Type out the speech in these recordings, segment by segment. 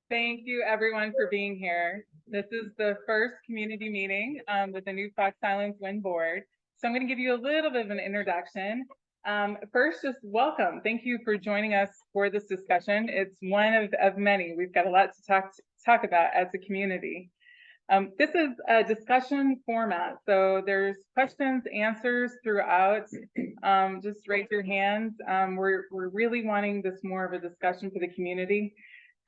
Thank you everyone for being here. This is the first community meeting with the new Fox Islands Wind Board. So I'm going to give you a little bit of an introduction. First, just welcome. Thank you for joining us for this discussion. It's one of many. We've got a lot to talk about as a community. This is a discussion format, so there's questions, answers throughout. Just raise your hands. We're really wanting this more of a discussion for the community.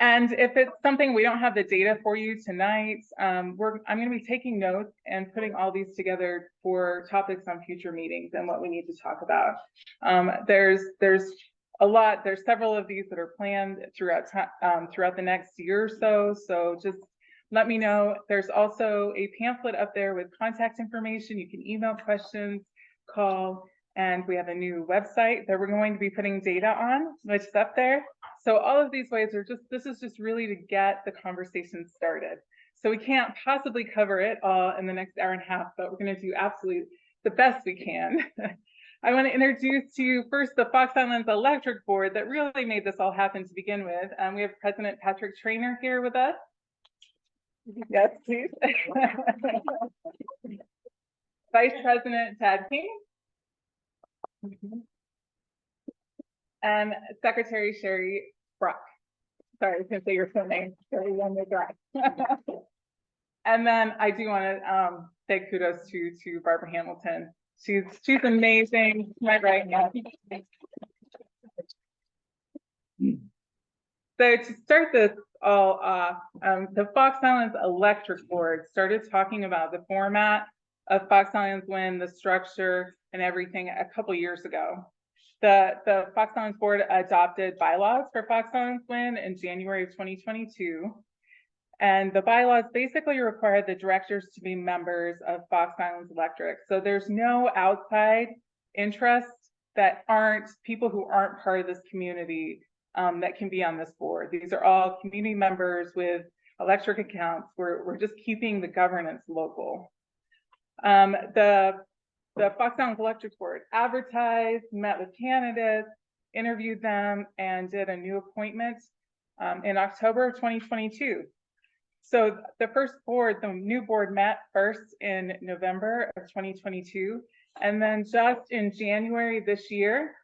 And if it's something we don't have the data for you tonight, I'm going to be taking notes and putting all these together for topics on future meetings and what we need to talk about. There's a lot. There's several of these that are planned throughout the next year or so. So just let me know. There's also a pamphlet up there with contact information. You can email questions, call, and we have a new website that we're going to be putting data on, which is up there. So all of these ways are this is just really to get the conversation started. So we can't possibly cover it all in the next hour and a half, but we're going to do absolutely the best we can. I want to introduce to you first the Fox Islands Electric Board that really made this all happen to begin with. We have President Patrick Traynor here with us. Yes, please. Vice President Tad King. And Secretary Sherry Brock. Sorry, I was going to say your full name, Sherry Brock. And then I do want to say kudos to Barbara Hamilton. She's amazing. Right now. So to start this all off, the Fox Islands Electric Board started talking about the format of Fox Islands Wind, the structure, and everything a couple years ago. The Fox Islands Board adopted bylaws for Fox Islands Wind in January of 2022. And the bylaws basically require the directors to be members of Fox Islands Electric. So there's no outside interests that aren't people who aren't part of this community that can be on this board. These are all community members with electric accounts. We're just keeping the governance local. The Fox Islands Electric Board advertised, met with candidates, interviewed them, and did a new appointment in October of 2022. So the new board met first in November of 2022, and then just in January this year,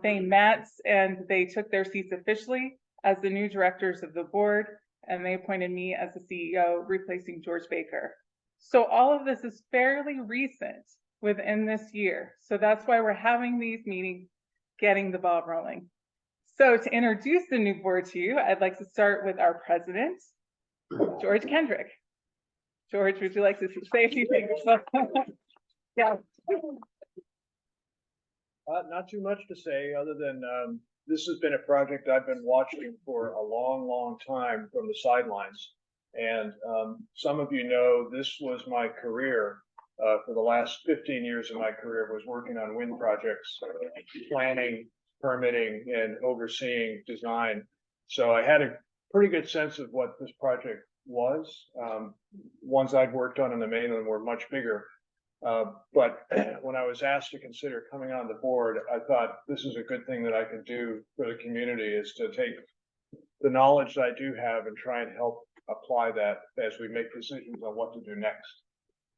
they met and they took their seats officially as the new directors of the board, and they appointed me as the CEO, replacing George Baker. So all of this is fairly recent within this year. So that's why we're having these meetings, getting the ball rolling. So to introduce the new board to you, I'd like to start with our president, George Kendrick. George, would you like to say a few things? Yeah. Not too much to say other than this has been a project I've been watching for a long time from the sidelines. And some of you know this was my career for the last 15 years of my career was working on wind projects, planning, permitting, and overseeing design. So I had a pretty good sense of what this project was. Ones I'd worked on in the mainland were much bigger. But when I was asked to consider coming on the board, I thought this is a good thing that I could do for the community, is to take the knowledge that I do have and try and help apply that as we make decisions on what to do next.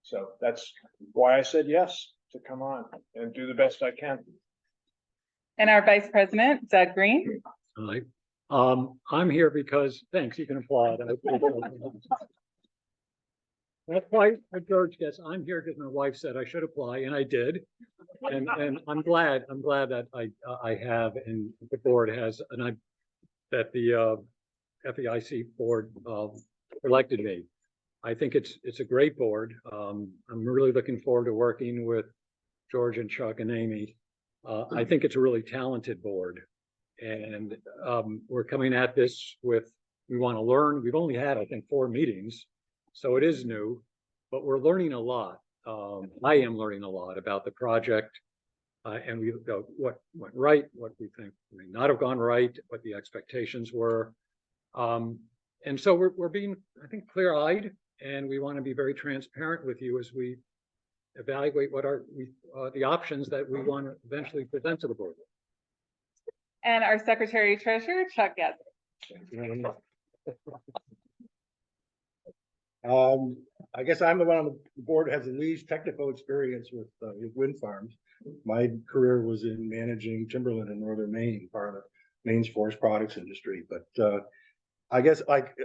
So that's why I said yes to come on and do the best I can. And our Vice President, Doug Green. Hi. I'm here because, thanks, you can applaud. That's why George gets, I'm here because my wife said I should apply, and I did. And I'm glad that I have, and the board has, and that the FEIC board elected me. I think it's a great board. I'm really looking forward to working with George and Chuck and Amy. I think it's a really talented board, and we're coming at this with, we want to learn. We've only had, I think, 4 meetings, so it is new, but we're learning a lot. I am learning a lot about the project, and we what went right, what we think may not have gone right, what the expectations were. And so we're being, I think, clear-eyed, and we want to be very transparent with you as we evaluate what are the options that we want to eventually present to the board. And our Secretary Treasurer, Chuck Gadsden. I guess I'm the one on the board that has the least technical experience with wind farms. My career was in managing timberland in northern Maine, part of the Maine's forest products industry. But I guess like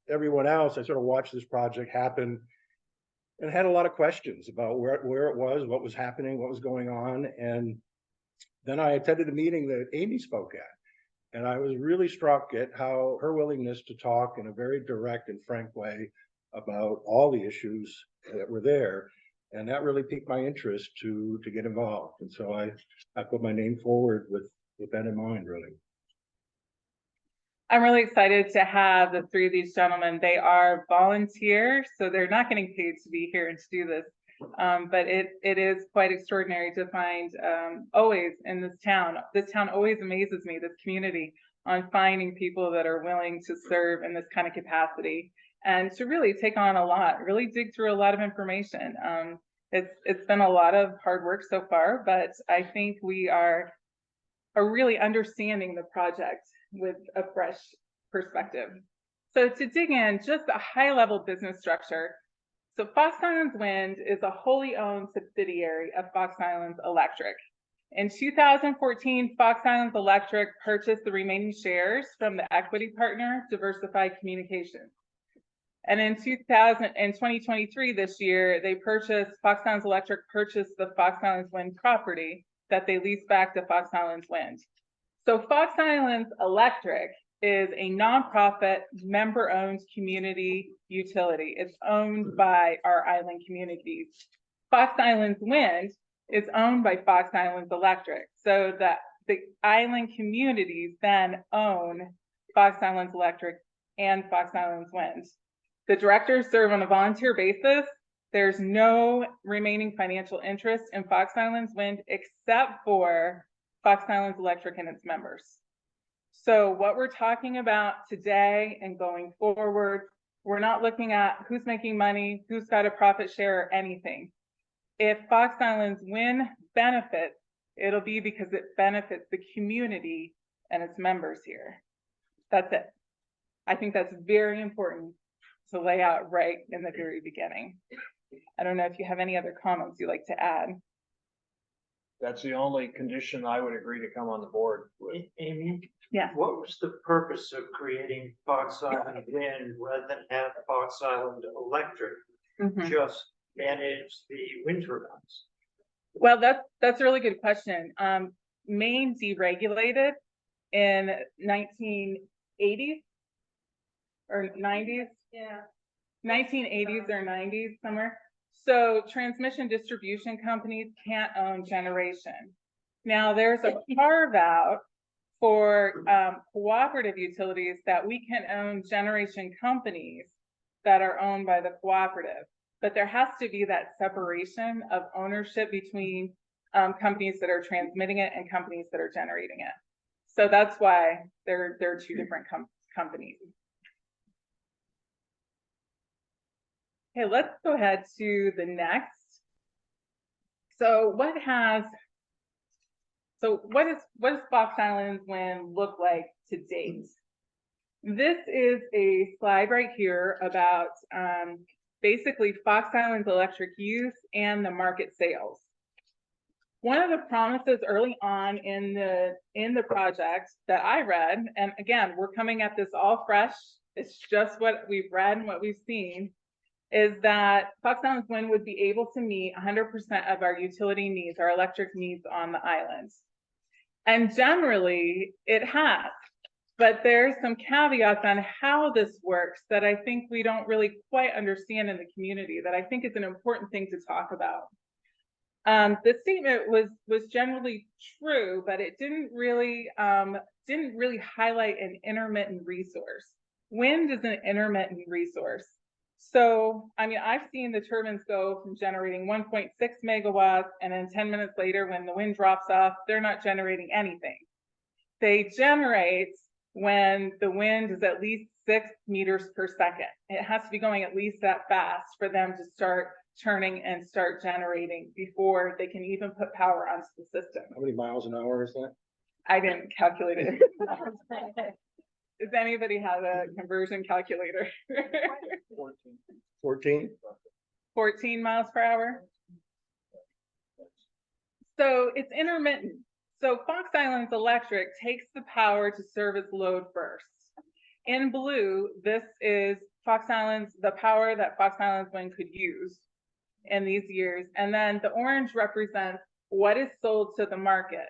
everyone else, I sort of watched this project happen and had a lot of questions about where it was, what was happening, what was going on. And then I attended a meeting that Amy spoke at, and I was really struck at how her willingness to talk in a very direct and frank way about all the issues that were there. And that really piqued my interest to get involved. And so I put my name forward with that in mind, really. I'm really excited to have the three of these gentlemen. They are volunteers, so they're not getting paid to be here and to do this. But it is quite extraordinary to find always in this town. This town always amazes me, this community, on finding people that are willing to serve in this kind of capacity and to really take on a lot, really dig through a lot of information. It's been a lot of hard work so far, but I think we are really understanding the project with a fresh perspective. So to dig in, just a high level business structure. So Fox Islands Wind is a wholly owned subsidiary of Fox Islands Electric. In 2014, Fox Islands Electric purchased the remaining shares from the equity partner, Diversified Communications. And in 2023, this year, Fox Islands Electric purchased the Fox Islands Wind property that they leased back to Fox Islands Wind. So Fox Islands Electric is a nonprofit, member-owned community utility. It's owned by our island communities. Fox Islands Wind is owned by Fox Islands Electric, so that the island communities then own Fox Islands Electric and Fox Islands Wind. The directors serve on a volunteer basis. There's no remaining financial interest in Fox Islands Wind except for Fox Islands Electric and its members. So what we're talking about today and going forward, we're not looking at who's making money, who's got a profit share or anything. If Fox Islands Wind benefits, it'll be because it benefits the community and its members here. That's it. I think that's very important to lay out right in the very beginning. I don't know if you have any other comments you'd like to add. That's the only condition I would agree to come on the board with. Amy? Yeah. What was the purpose of creating Fox Island Wind rather than have Fox Island Electric just manage the wind turbines? Well, that's a really good question. Maine deregulated in 1980s or 90s. Yeah. 1980s or 90s somewhere. So transmission distribution companies can't own generation. Now there's a carve out for cooperative utilities that we can own generation companies that are owned by the cooperative. But there has to be that separation of ownership between companies that are transmitting it and companies that are generating it. So that's why there are two different companies. Okay, let's go ahead to the next. So what does Fox Islands Wind look like to date? This is a slide right here about basically Fox Islands Electric use and the market sales. One of the promises early on in the project that I read, and again, we're coming at this all fresh, it's just what we've read and what we've seen, is that Fox Islands Wind would be able to meet 100% of our utility needs, our electric needs on the islands. And generally it has, but there's some caveats on how this works that I think we don't really quite understand in the community that I think is an important thing to talk about. The statement was generally true, but it didn't really highlight an intermittent resource. Wind is an intermittent resource. So, I mean, I've seen the turbines go from generating 1.6 megawatts, and then 10 minutes later, when the wind drops off, they're not generating anything. They generate when the wind is at least 6 meters per second. It has to be going at least that fast for them to start turning and start generating before they can even put power onto the system. How many miles an hour is that? I didn't calculate it. Does anybody have a conversion calculator? 14? 14 miles per hour. So it's intermittent. So Fox Islands Electric takes the power to serve its load first. In blue, this is Fox Islands, the power that Fox Islands Wind could use in these years. And then the orange represents what is sold to the market.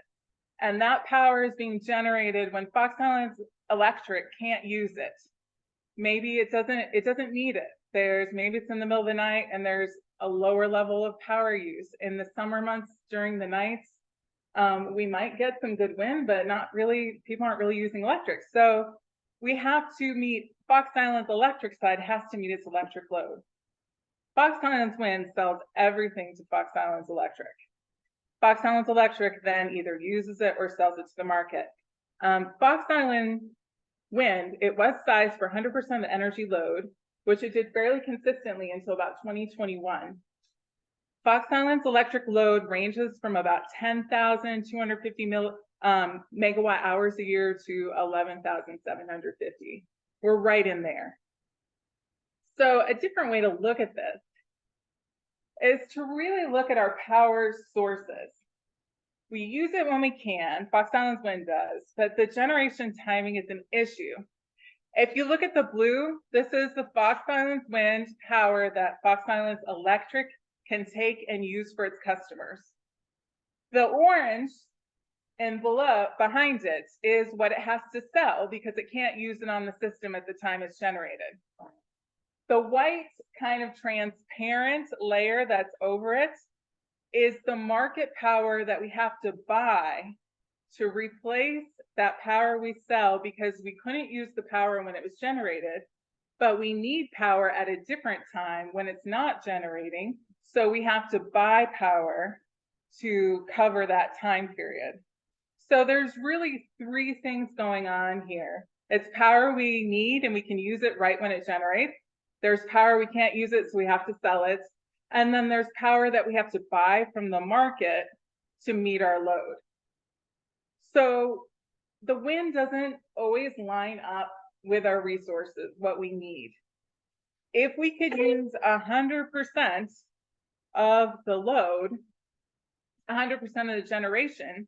And that power is being generated when Fox Islands Electric can't use it. Maybe it doesn't need it. Maybe it's in the middle of the night and there's a lower level of power use. In the summer months during the nights, we might get some good wind, but not really, people aren't really using electric. So we have to meet, Fox Islands Electric side has to meet its electric load. Fox Islands Wind sells everything to Fox Islands Electric. Fox Islands Electric then either uses it or sells it to the market. Fox Island Wind, it was sized for 100% of the energy load, which it did fairly consistently until about 2021. Fox Islands Electric load ranges from about 10,250 megawatt hours a year to 11,750. We're right in there. So a different way to look at this is to really look at our power sources. We use it when we can, Fox Islands Wind does, but the generation timing is an issue. If you look at the blue, this is the Fox Islands Wind power that Fox Islands Electric can take and use for its customers. The orange and below, behind it, is what it has to sell because it can't use it on the system at the time it's generated. The white kind of transparent layer that's over it is the market power that we have to buy to replace that power we sell because we couldn't use the power when it was generated, but we need power at a different time when it's not generating. So we have to buy power to cover that time period. So there's really three things going on here. It's power we need and we can use it right when it generates. There's power we can't use it, so we have to sell it. And then there's power that we have to buy from the market to meet our load. So the wind doesn't always line up with our resources, what we need. If we could use 100% of the load, 100% of the generation,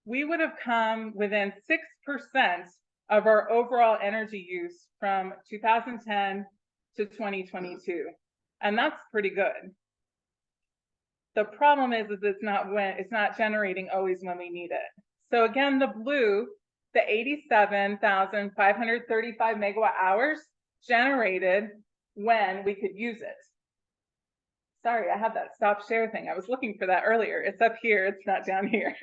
we would have come within 6% of our overall energy use from 2010 to 2022. And that's pretty good. The problem is it's not generating always when we need it. So again, the blue, the 87,535 megawatt hours generated when we could use it. Sorry, I have that stop share thing. I was looking for that earlier. It's up here, it's not down here.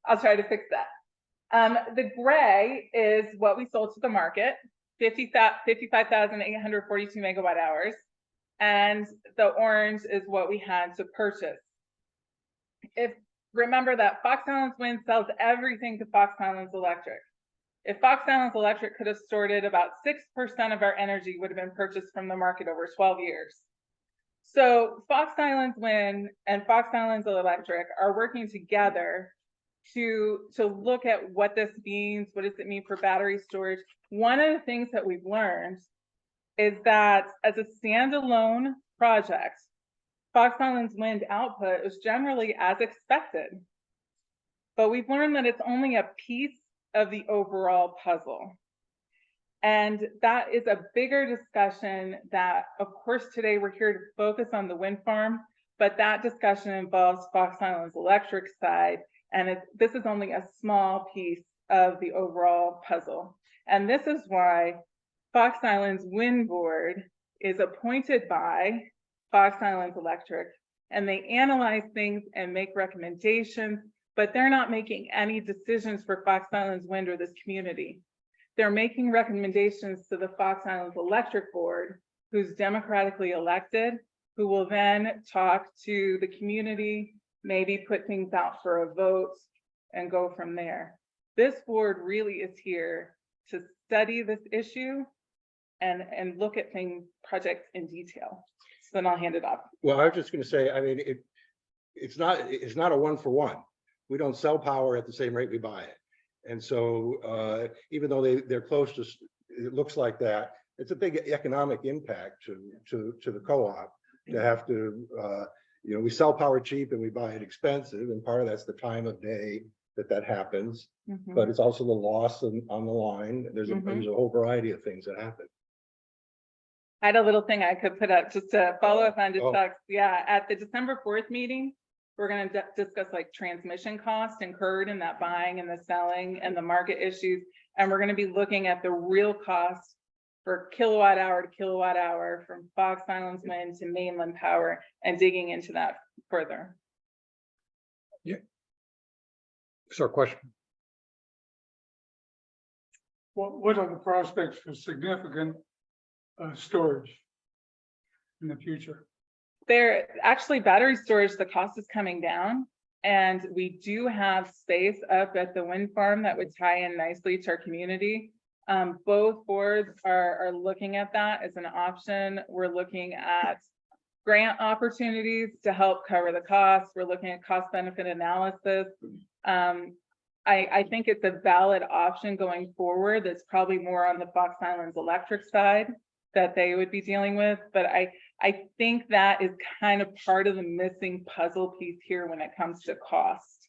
I'll try to fix that. The gray is what we sold to the market, 55,842 megawatt hours. And the orange is what we had to purchase. Remember that Fox Islands Wind sells everything to Fox Islands Electric. If Fox Islands Electric could have stored about 6% of our energy would have been purchased from the market over 12 years. So Fox Islands Wind and Fox Islands Electric are working together to look at what this means. What does it mean for battery storage? One of the things that we've learned is that as a standalone project, Fox Islands Wind output is generally as expected. But we've learned that it's only a piece of the overall puzzle. And that is a bigger discussion that, of course, today we're here to focus on the wind farm, but that discussion involves Fox Islands Electric side, and this is only a small piece of the overall puzzle. And this is why Fox Islands Wind Board is appointed by Fox Islands Electric, and they analyze things and make recommendations, but they're not making any decisions for Fox Islands Wind or this community. They're making recommendations to the Fox Islands Electric Board, who's democratically elected, who will then talk to the community, maybe put things out for a vote and go from there. This board really is here to study this issue and look at projects in detail. So then I'll hand it off. Well, I was just gonna say, I mean, it's not a one for one. We don't sell power at the same rate we buy it. And so, even though they're close to, it looks like that, it's a big economic impact to the co-op to have to, we sell power cheap and we buy it expensive, and part of that's the time of day that happens, Mhm. but it's also the loss on the line. There's a whole variety of things that happen. I had a little thing I could put up just to follow up on Oh. Chuck's. Yeah, at the December 4th meeting, we're going to discuss like transmission costs incurred in that buying and the selling and the market issues. And we're going to be looking at the real cost for kilowatt hour to kilowatt hour from Fox Islands Wind to mainland power and digging into that further. Sir, question? What are the prospects for significant storage in the future? There actually battery storage, the cost is coming down. And we do have space up at the wind farm that would tie in nicely to our community. Both boards are looking at that as an option. We're looking at grant opportunities to help cover the costs. We're looking at cost benefit analysis. I think it's a valid option going forward. That's probably more on the Fox Islands Electric side that they would be dealing with. But I think that is kind of part of the missing puzzle piece here when it comes to cost.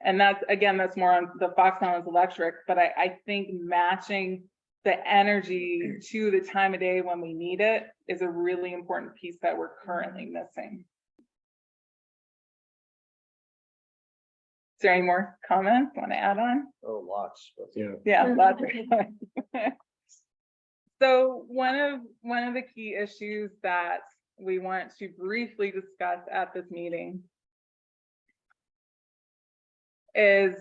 And that's, again, that's more on the Fox Islands Electric, but I think matching the energy to the time of day when we need it is a really important piece that we're currently missing. Is there any more comments want to add on? Oh, lots. But Yeah, lots of. So one of the key issues that we want to briefly discuss at this meeting is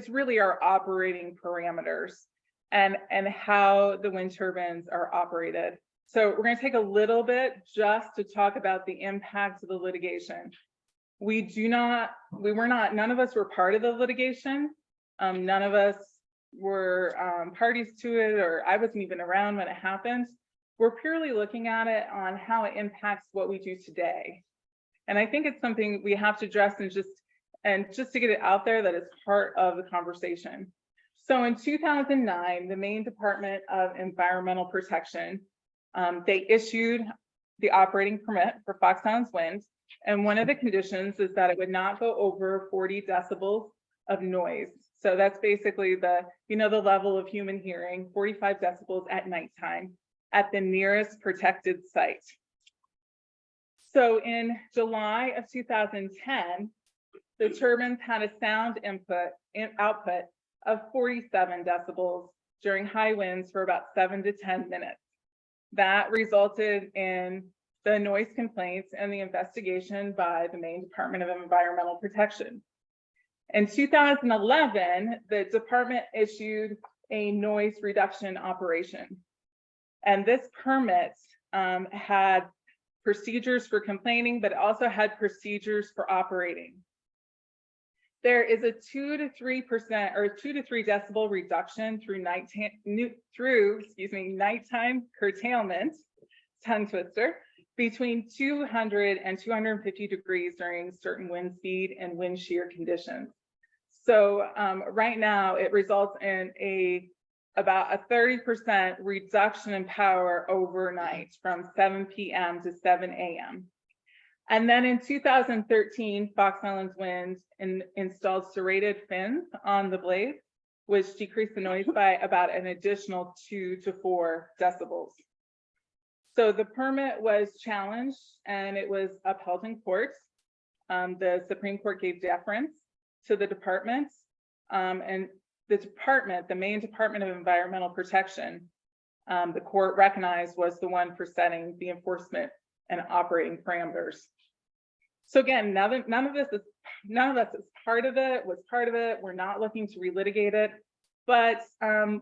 really our operating parameters and how the wind turbines are operated. So we're going to take a little bit just to talk about the impact of the litigation. None of us were part of the litigation. None of us were parties to it, or I wasn't even around when it happened. We're purely looking at it on how it impacts what we do today. And I think it's something we have to address and just to get it out there that it's part of the conversation. So in 2009, the Maine Department of Environmental Protection, they issued the operating permit for Fox Islands Wind. And one of the conditions is that it would not go over 40 decibels of noise. So that's basically the level of human hearing, 45 decibels at nighttime at the nearest protected site. So in July of 2010, the turbines had a sound output of 47 decibels during high winds for about 7 to 10 minutes. That resulted in the noise complaints and the investigation by the Maine Department of Environmental Protection. In 2011, the department issued a noise reduction operation. And this permit had procedures for complaining, but also had procedures for operating. There is a 2 to 3% or 2 to 3 decibel reduction through nighttime curtailment, tongue twister, between 200 and 250 degrees during certain wind speed and wind shear conditions. So right now it results in about a 30% reduction in power overnight from 7 p.m. to 7 a.m. And then in 2013, Fox Islands Wind installed serrated fins on the blades, which decreased the noise by about an additional 2 to 4 decibels. So the permit was challenged and it was upheld in court. The Supreme Court gave deference to the department, and the Maine Department of Environmental Protection, the court recognized was the one for setting the enforcement and operating parameters. So again, none of us is part of it, was part of it. We're not looking to relitigate it, but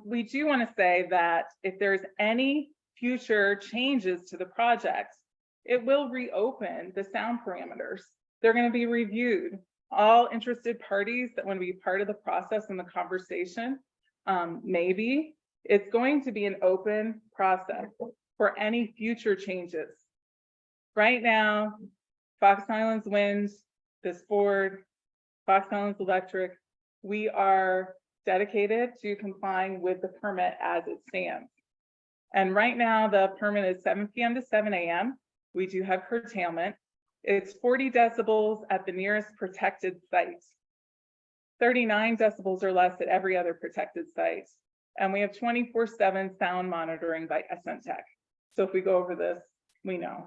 we do want to say that if there's any future changes to the project, it will reopen the sound parameters. They're going to be reviewed. All interested parties that want to be part of the process and the conversation, maybe it's going to be an open process for any future changes. Right now, Fox Islands Wind, this board, Fox Islands Electric, We are dedicated to complying with the permit as it stands. And right now, the permit is 7 p.m. to 7 a.m. We do have curtailment. It's 40 decibels at the nearest protected site. 39 decibels or less at every other protected site. And we have 24/7 sound monitoring by SNTech. So if we go over this, we know.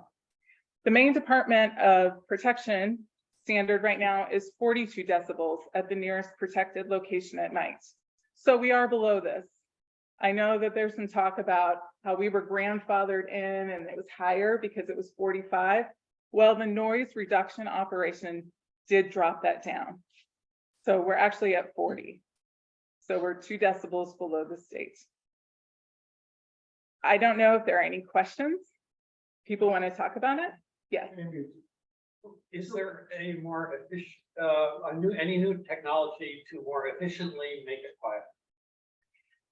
The Maine Department of Protection standard right now is 42 decibels at the nearest protected location at night. So we are below this. I know that there's some talk about how we were grandfathered in and it was higher because it was 45. Well, the noise reduction operation did drop that down. So we're actually at 40. So we're 2 decibels below the state. I don't know if there are any questions. People want to talk about it? Yes. Is there any more efficient, any new technology to more efficiently make it quiet?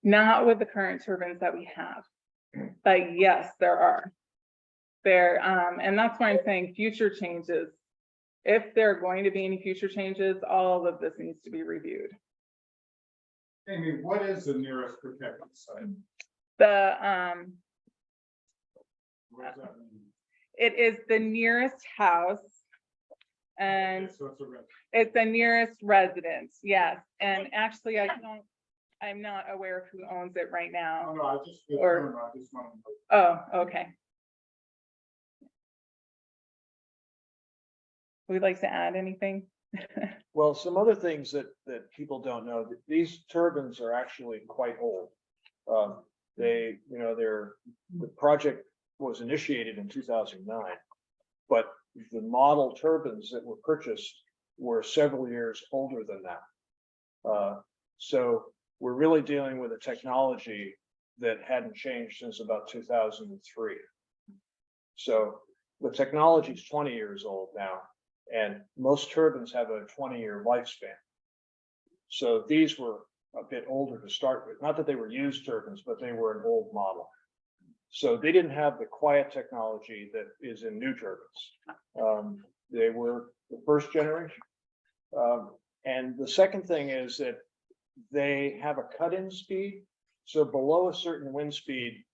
Not with the current turbines that we have, but yes, there are. And that's why I'm saying future changes. If there are going to be any future changes, all of this needs to be reviewed. Amy, what is the nearest protected site? What does that mean? It is the nearest house. And Okay, so it's a red. it's the nearest residence, yes. And actually, I'm not aware of who owns it right Oh, now. no, I just Or- wanted to. Oh, okay. Would like to add anything? Well, some other things that people don't know, that these turbines are actually quite old. The project was initiated in 2009, but the model turbines that were purchased were several years older than that. So we're really dealing with a technology that hadn't changed since about 2003. So the technology is 20 years old now, and most turbines have a 20-year lifespan. So these were a bit older to start with. Not that they were used turbines, but they were an old model. So they didn't have the quiet technology that is in new turbines. They were the first generation. And the second thing is that they have a cut-in speed. So below a certain wind speed,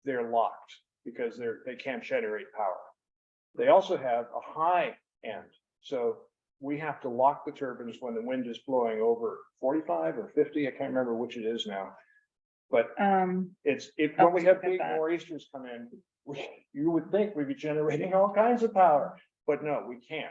they're locked because they can't generate power. They also have a high end. So we have to lock the turbines when the wind is blowing over 45 or 50. I can't remember which it is now. But when we have big nor'easters come in, you would think we'd be generating all kinds of power, but no, we can't,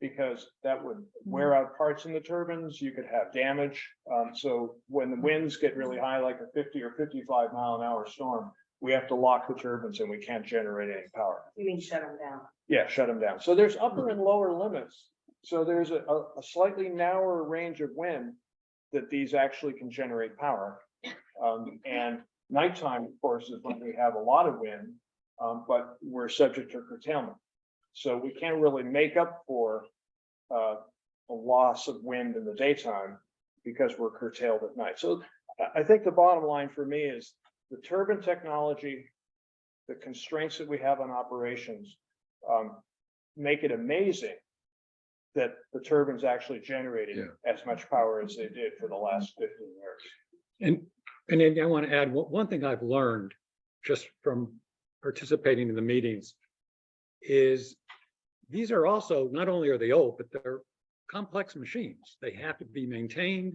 because that would wear out parts in the turbines. You could have damage. So when the winds get really high, like a 50 or 55 mile an hour storm, we have to lock the turbines and we can't generate any power. You mean shut them down? Yeah, shut them down. So there's upper and lower limits. So there's a slightly narrower range of wind that these actually can generate power. And nighttime, of course, is when we have a lot of wind, but we're subject to curtailment. So we can't really make up for a loss of wind in the daytime because we're curtailed at night. So I think the bottom line for me is the turbine technology, the constraints that we have on operations, make it amazing that the turbines actually generated as much power as they did for the last 15 years. And then I want to add one thing I've learned just from participating in the meetings is these are also, not only are they old, but they're complex machines. They have to be maintained.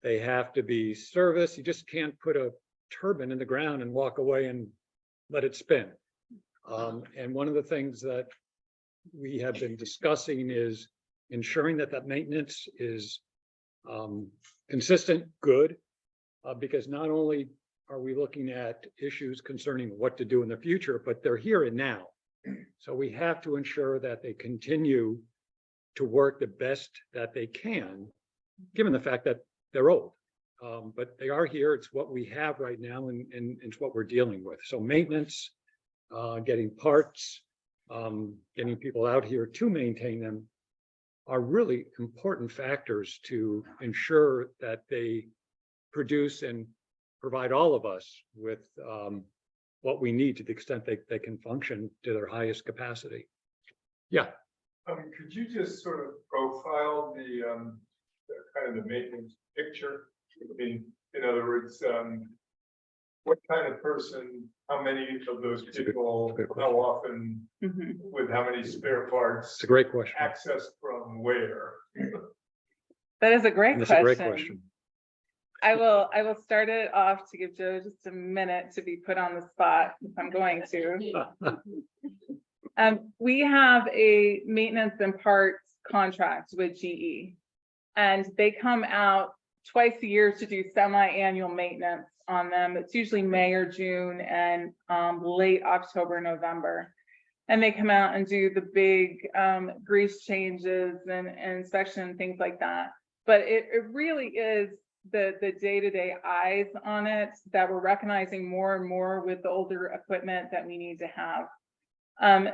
They have to be serviced. You just can't put a turbine in the ground and walk away and let it spin. And one of the things that we have been discussing is ensuring that that maintenance is consistent, good, because not only are we looking at issues concerning what to do in the future, but they're here and now. So we have to ensure that they continue to work the best that they can, given the fact that they're old. But they are here. It's what we have right now, and it's what we're dealing with. So maintenance, getting parts, getting people out here to maintain them are really important factors to ensure that they produce and provide all of us with what we need to the extent they can function to their highest capacity. Yeah. Could you just sort of profile the kind of the maintenance picture? I mean, in other words, what kind of person, how many of those people, good question. how often, Mhm. with how many spare parts, It's a great question. access from where? That is a great And it's a great question. question. I will start it off to give Joe just a minute to be put on the spot if I'm going to. We have a maintenance and parts contract with GE. And they come out twice a year to do semi-annual maintenance on them. It's usually May or June and late October, November. And they come out and do the big grease changes and inspection and things like that. But it really is the day-to-day eyes on it that we're recognizing more and more with the older equipment that we need to have.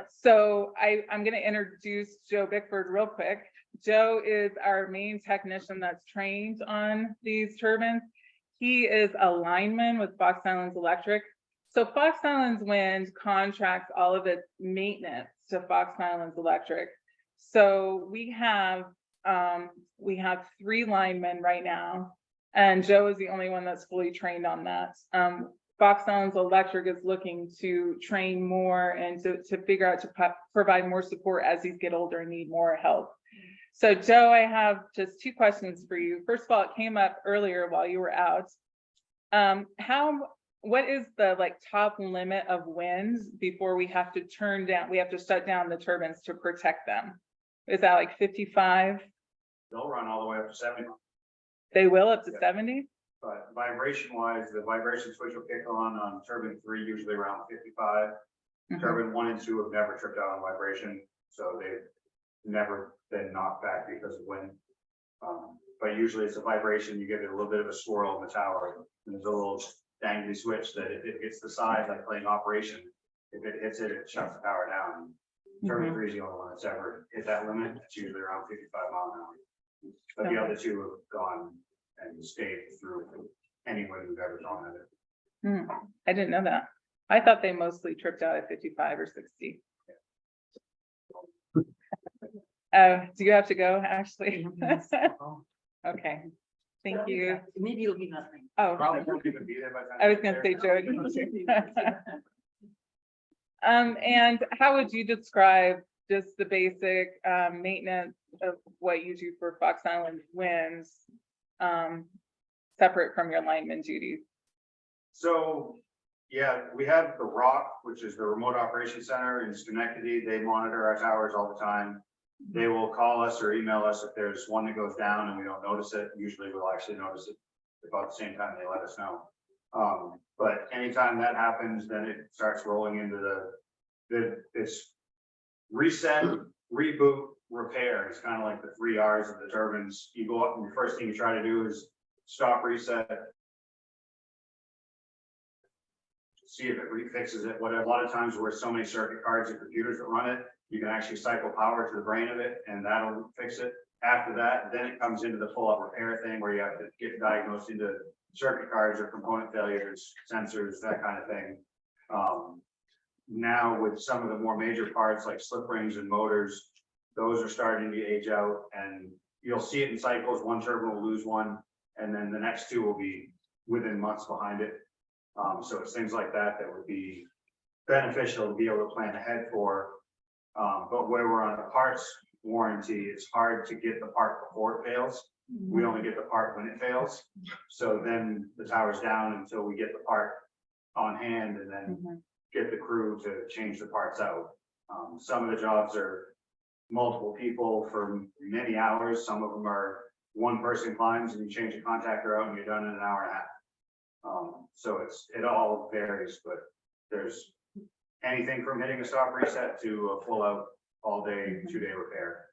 So I'm going to introduce Joe Bickford real quick. Joe is our main technician that's trained on these turbines. He is a lineman with Fox Islands Electric. So Fox Islands Wind contracts all of its maintenance to Fox Islands Electric. So we have 3 linemen right now, and Joe is the only one that's fully trained on that. Fox Islands Electric is looking to train more and to figure out to provide more support as these get older and need more help. So Joe, I have just 2 questions for you. First of all, it came up earlier while you were out. What is the top limit of winds before we have to shut down the turbines to protect them? Is that 55? They'll run all the way up to 70, They will up to Yeah. 70? but vibration wise, the vibration switch will kick on turbine 3, usually around 55. Mhm. Turbine 1 and 2 have never tripped out on vibration, so they've never been knocked back because of wind. But usually it's a vibration, you get a little bit of a swirl in the tower, and there's a little dangly switch that if it hits the side, like playing operation, if it hits it, it shuts the power down. Turbine 3 is the only one that's ever hit that limit, it's usually around 55 miles an hour. But the other 2 have gone and stayed through anyone who's ever gone at it. I didn't know that. I thought they mostly tripped out at 55 or 60. Do you have to go, Ashley? Okay, thank you. Maybe it'll be nothing. Oh, Probably won't even be there by the time. I was you gonna get say, there. Joe. And how would you describe just the basic maintenance of what you do for Fox Island Winds, separate from your lineman duties? So, yeah, we have the ROC, which is the Remote Operations Center in Schenectady. They monitor our towers all the time. They will call us or email us if there's one that goes down and we don't notice it. Usually we'll actually notice it about the same time they let us know. But anytime that happens, then it starts rolling into this reset, reboot, repair. It's kind of like the 3 R's of the turbines. You go up and the first thing you try to do is stop, reset, see if it refixes it. Whatever. A lot of times where so many circuit cards and computers that run it, you can actually cycle power to the brain of it and that'll fix it. After that, then it comes into the full up repair thing where you have to get diagnosed into circuit cards or component failures, sensors, that kind of thing. Now with some of the more major parts like slip rings and motors, those are starting to age out and you'll see it in cycles. One turbine will lose one and then the next 2 will be within months behind it. So it's things like that that would be beneficial to be able to plan ahead for. But where we're on a parts warranty, it's hard to get the part before it fails. We only get the part when it fails. So then the tower's down until we get the part on hand and then get the crew to change the parts out. Some of the jobs are multiple people for many hours. Some of them are 1 person climbs and you change the contactor out and you're done in an hour and a half. So it all varies, but there's anything from hitting a stop reset to a full out all day, 2-day repair.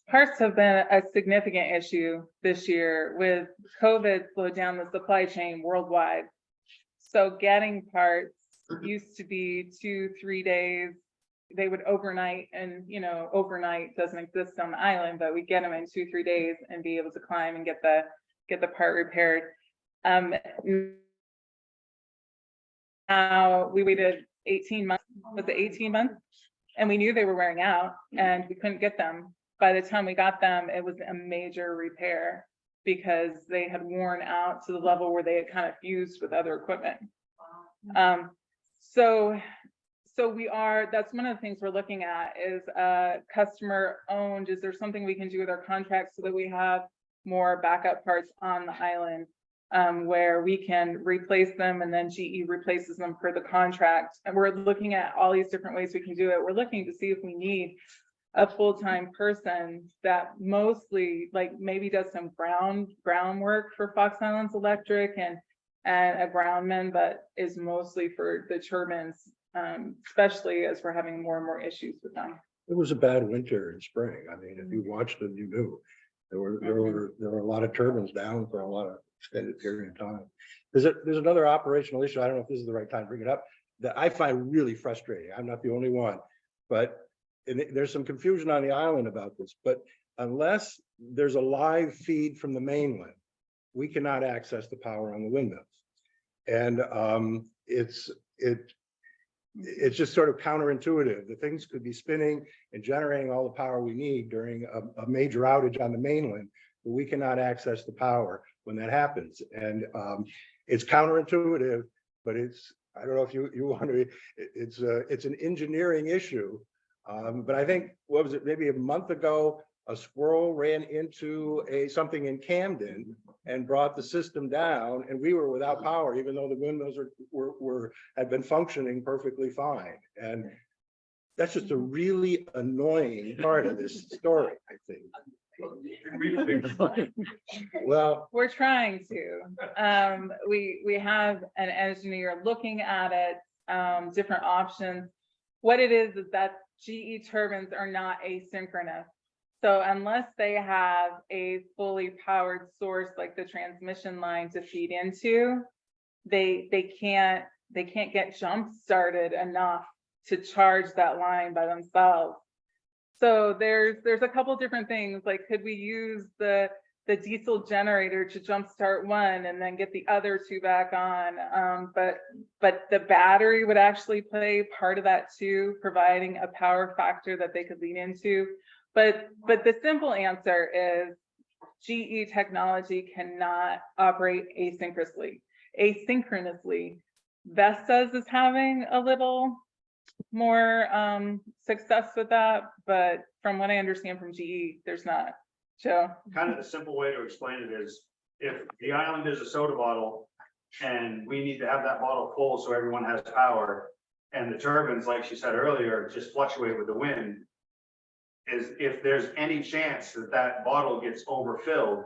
Parts have been a significant issue this year with COVID slowed down the supply chain worldwide. So getting parts used to be 2-3 days. They would overnight and, overnight doesn't exist on the island, but we get them in 2-3 days and be able to climb and get the part repaired. Now we waited 18 months, was it 18 months? And we knew they were wearing out and we couldn't get them. by the time we got them, it was a major repair because they had worn out to the level where they had kind of fused with other equipment. So that's one of the things we're looking at is customer owned. Is there something we can do with our contracts so that we have more backup parts on the island where we can replace them and then GE replaces them for the contract? And we're looking at all these different ways we can do it. We're looking to see if we need a full-time person that mostly like maybe does some ground work for Fox Islands Electric and a groundman, but is mostly for the turbines, especially as we're having more and more issues with them. It was a bad winter and spring. I mean, if you watched them, you knew. There were a lot of turbines down for a lot of extended period of time. There's another operational issue. I don't know if this is the right time to bring it up, that I find really frustrating. I'm not the only one, but there's some confusion on the island about this, but unless there's a live feed from the mainland, we cannot access the power on the windmills. And it's just sort of counterintuitive. The things could be spinning and generating all the power we need during a major outage on the mainland, but we cannot access the power when that happens. And it's counterintuitive, but I don't know if you want to, it's an engineering issue. But I think, what was it, maybe a month ago, a squirrel ran into something in Camden and brought the system down, and we were without power, even though the windmills had been functioning perfectly fine. And that's just a really annoying part of this story, I think. Well, We're trying to. We have an engineer looking at it, different options. What it is that GE turbines are not asynchronous. So unless they have a fully powered source like the transmission line to feed into, they can't get jump started enough to charge that line by themselves. So there's a couple different things, like could we use the diesel generator to jumpstart one and then get the other two back on? But the battery would actually play part of that too, providing a power factor that they could lean into. But the simple answer is GE technology cannot operate asynchronously. Vestas is having a little more success with that, but from what I understand from GE, there's not. Joe? Kind of the simple way to explain it is, if the island is a soda bottle and we need to have that bottle full so everyone has power, and the turbines, like she said earlier, just fluctuate with the wind, is if there's any chance that that bottle gets overfilled,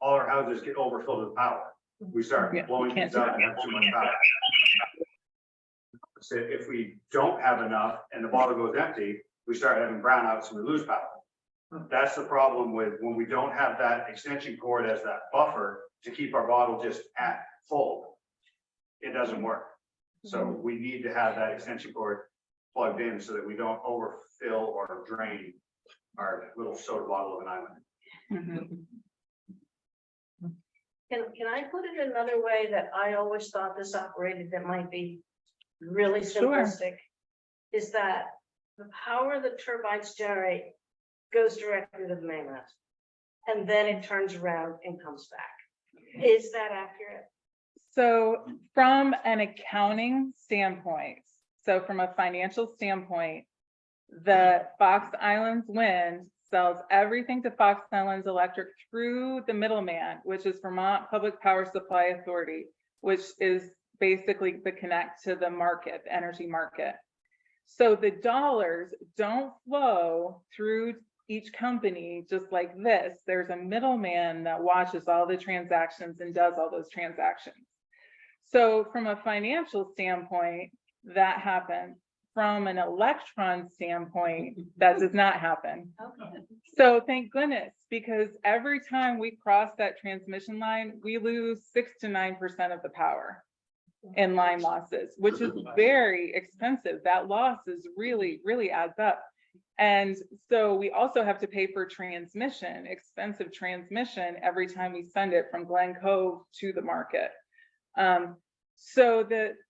all our houses get overfilled with power. We start blowing things up and have too much power. So if we don't have enough and the bottle goes empty, we start having brownouts and we lose power. That's the problem with when we don't have that extension cord as that buffer to keep our bottle just at full. It doesn't work. So we need to have that extension cord plugged in so that we don't overfill or drain our little soda bottle of an island. Can I put it another way that I always thought this operated that might be really simplistic? Is that the power the turbines generate goes directly to the mainland, and then it turns around and comes back. Is that accurate? So from an accounting standpoint, so from a financial standpoint, the Fox Islands Wind sells everything to Fox Islands Electric through the middleman, which is Vermont Public Power Supply Authority, which is basically the connect to the market, the energy market. So the dollars don't flow through each company just like this. There's a middleman that watches all the transactions and does all those transactions. So from a financial standpoint, that happens. From an electron standpoint, that does not happen. Okay. So thank goodness, because every time we cross that transmission line, we lose 6 to 9% of the power in line losses, which is very expensive. That loss is really adds up. And so we also have to pay for transmission, expensive transmission, every time we send it from Glen Cove to the market. So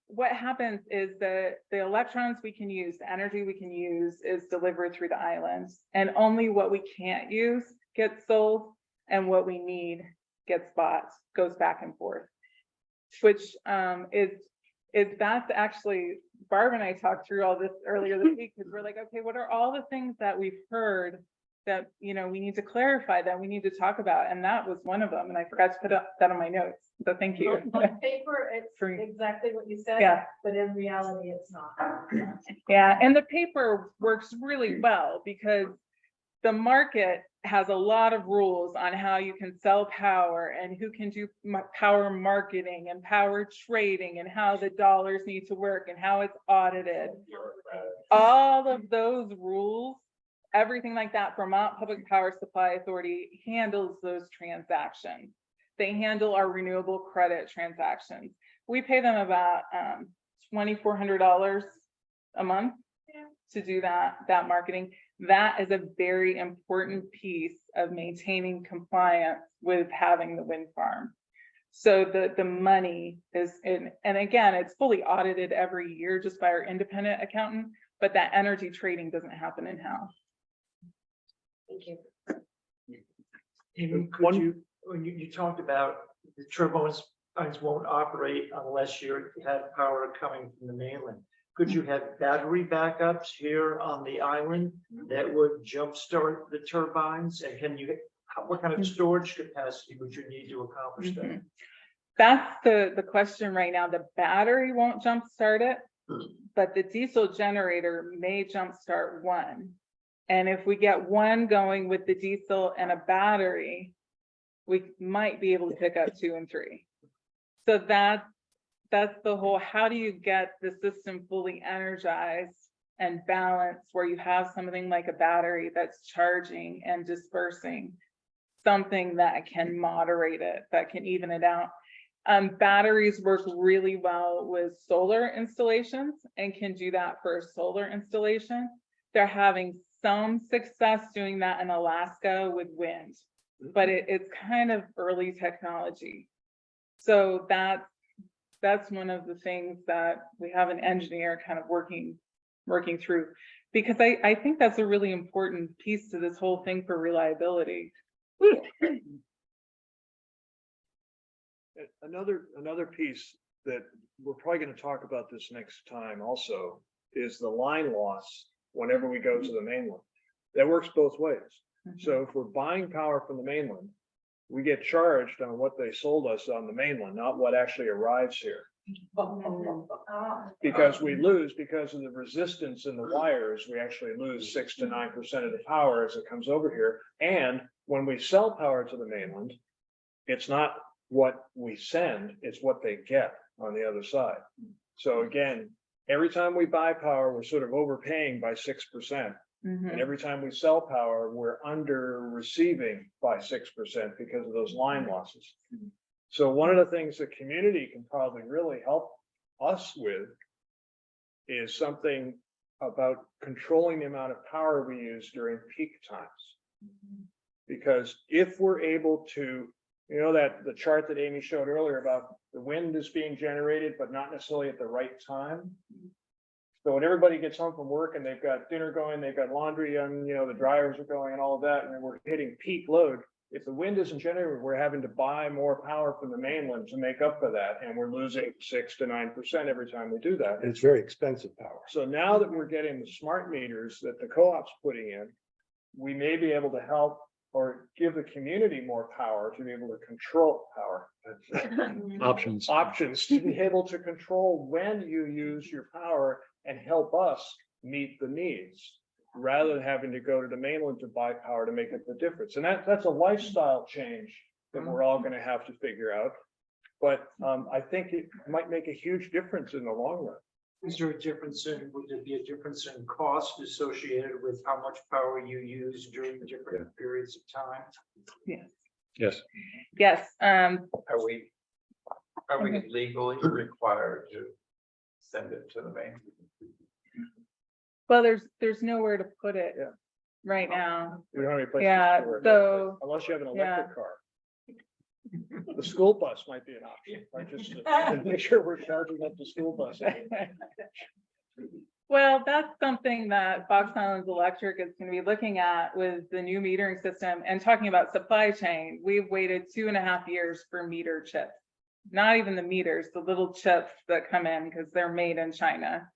what happens is the electrons we can use, the energy we can use is delivered through the islands, and only what we can't use gets sold, and what we need gets bought, goes back and forth. Which is that's actually, Barb and I talked through all this earlier this week, because we're like, okay, what are all the things that we've heard that, you know, we need to clarify, that we need to talk about, and that was one of them, and I forgot to put that on my notes, so thank you. On paper, it's For- exactly what you said. Yeah. But in reality, it's not. Yeah, and the paper works really well because the market has a lot of rules on how you can sell power and who can do power marketing and power trading and how the dollars need to work and how it's audited. All of those rules, everything like that, Vermont Public Power Supply Authority handles those transactions. They handle our renewable credit transactions. We pay them about $2,400 a month to do that marketing. That is a very important piece of maintaining compliance with having the wind farm. So the money is in, and again, it's fully audited every year just by our independent accountant, but that energy trading doesn't happen in-house. Thank you. Even could you, when you talked about the turbines won't operate unless you have power coming from the mainland. Could you have battery backups here on the island that would jumpstart the turbines? And can you, what kind of storage capacity would you need to accomplish that? Mhm. That's the question right now. The battery won't jumpstart it, but the diesel generator may jumpstart one. And if we get one going with the diesel and a battery, we might be able to pick up 2 and 3. So that's the whole, how do you get the system fully energized and balanced where you have something like a battery that's charging and dispersing, something that can moderate it, that can even it out. Batteries work really well with solar installations and can do that for a solar installation. They're having some success doing that in Alaska with wind, but it's kind of early technology. So that's one of the things that we have an engineer kind of working through, because I think that's a really important piece to this whole thing for reliability. Another piece that we're probably going to talk about this next time also is the line loss whenever we go to the mainland. That works both ways. So if we're buying power from the mainland, we get charged on what they sold us on the mainland, not what actually arrives here. Because we lose, because of the resistance in the wires, we actually lose 6 to 9% of the power as it comes over here. And when we sell power to the mainland, it's not what we send, it's what they get on the other side. So again, every time we buy power, we're sort of overpaying by 6%. And every time we sell power, we're under receiving by 6% because of those line losses. So one of the things the community can probably really help us with is something about controlling the amount of power we use during peak times. Because if we're able to, you know, that the chart that Amy showed earlier about the wind is being generated, but not necessarily at the right time. So when everybody gets home from work and they've got dinner going, they've got laundry and, you know, the dryers are going and all of that, and then we're hitting peak load. If the wind isn't generated, we're having to buy more power from the mainland to make up for that. And we're losing 6 to 9% every time we do that. And it's very expensive power. So now that we're getting the smart meters that the co-op's putting in, we may be able to help or give the community more power to be able to control power. Options. To be able to control when you use your power and help us meet the needs, rather than having to go to the mainland to buy power to make up the difference. And that's a lifestyle change that we're all going to have to figure out. But I think it might make a huge difference in the long run. Is there a difference in, would there be a difference in cost associated with how much power you use during different periods of time? Yes. Yes, Are we legally required to send it to the main? well, there's nowhere to put it Yeah. right now. We don't have any place to Yeah, store it, so, unless you have an yeah. electric car. The school bus might be an option, right? Just to make sure we're charging up the school bus. Well, that's something that Fox Islands Electric is going to be looking at with the new metering system and talking about supply chain. We've waited 2.5 years for meter chips, not even the meters, the little chips that come in because they're made in China.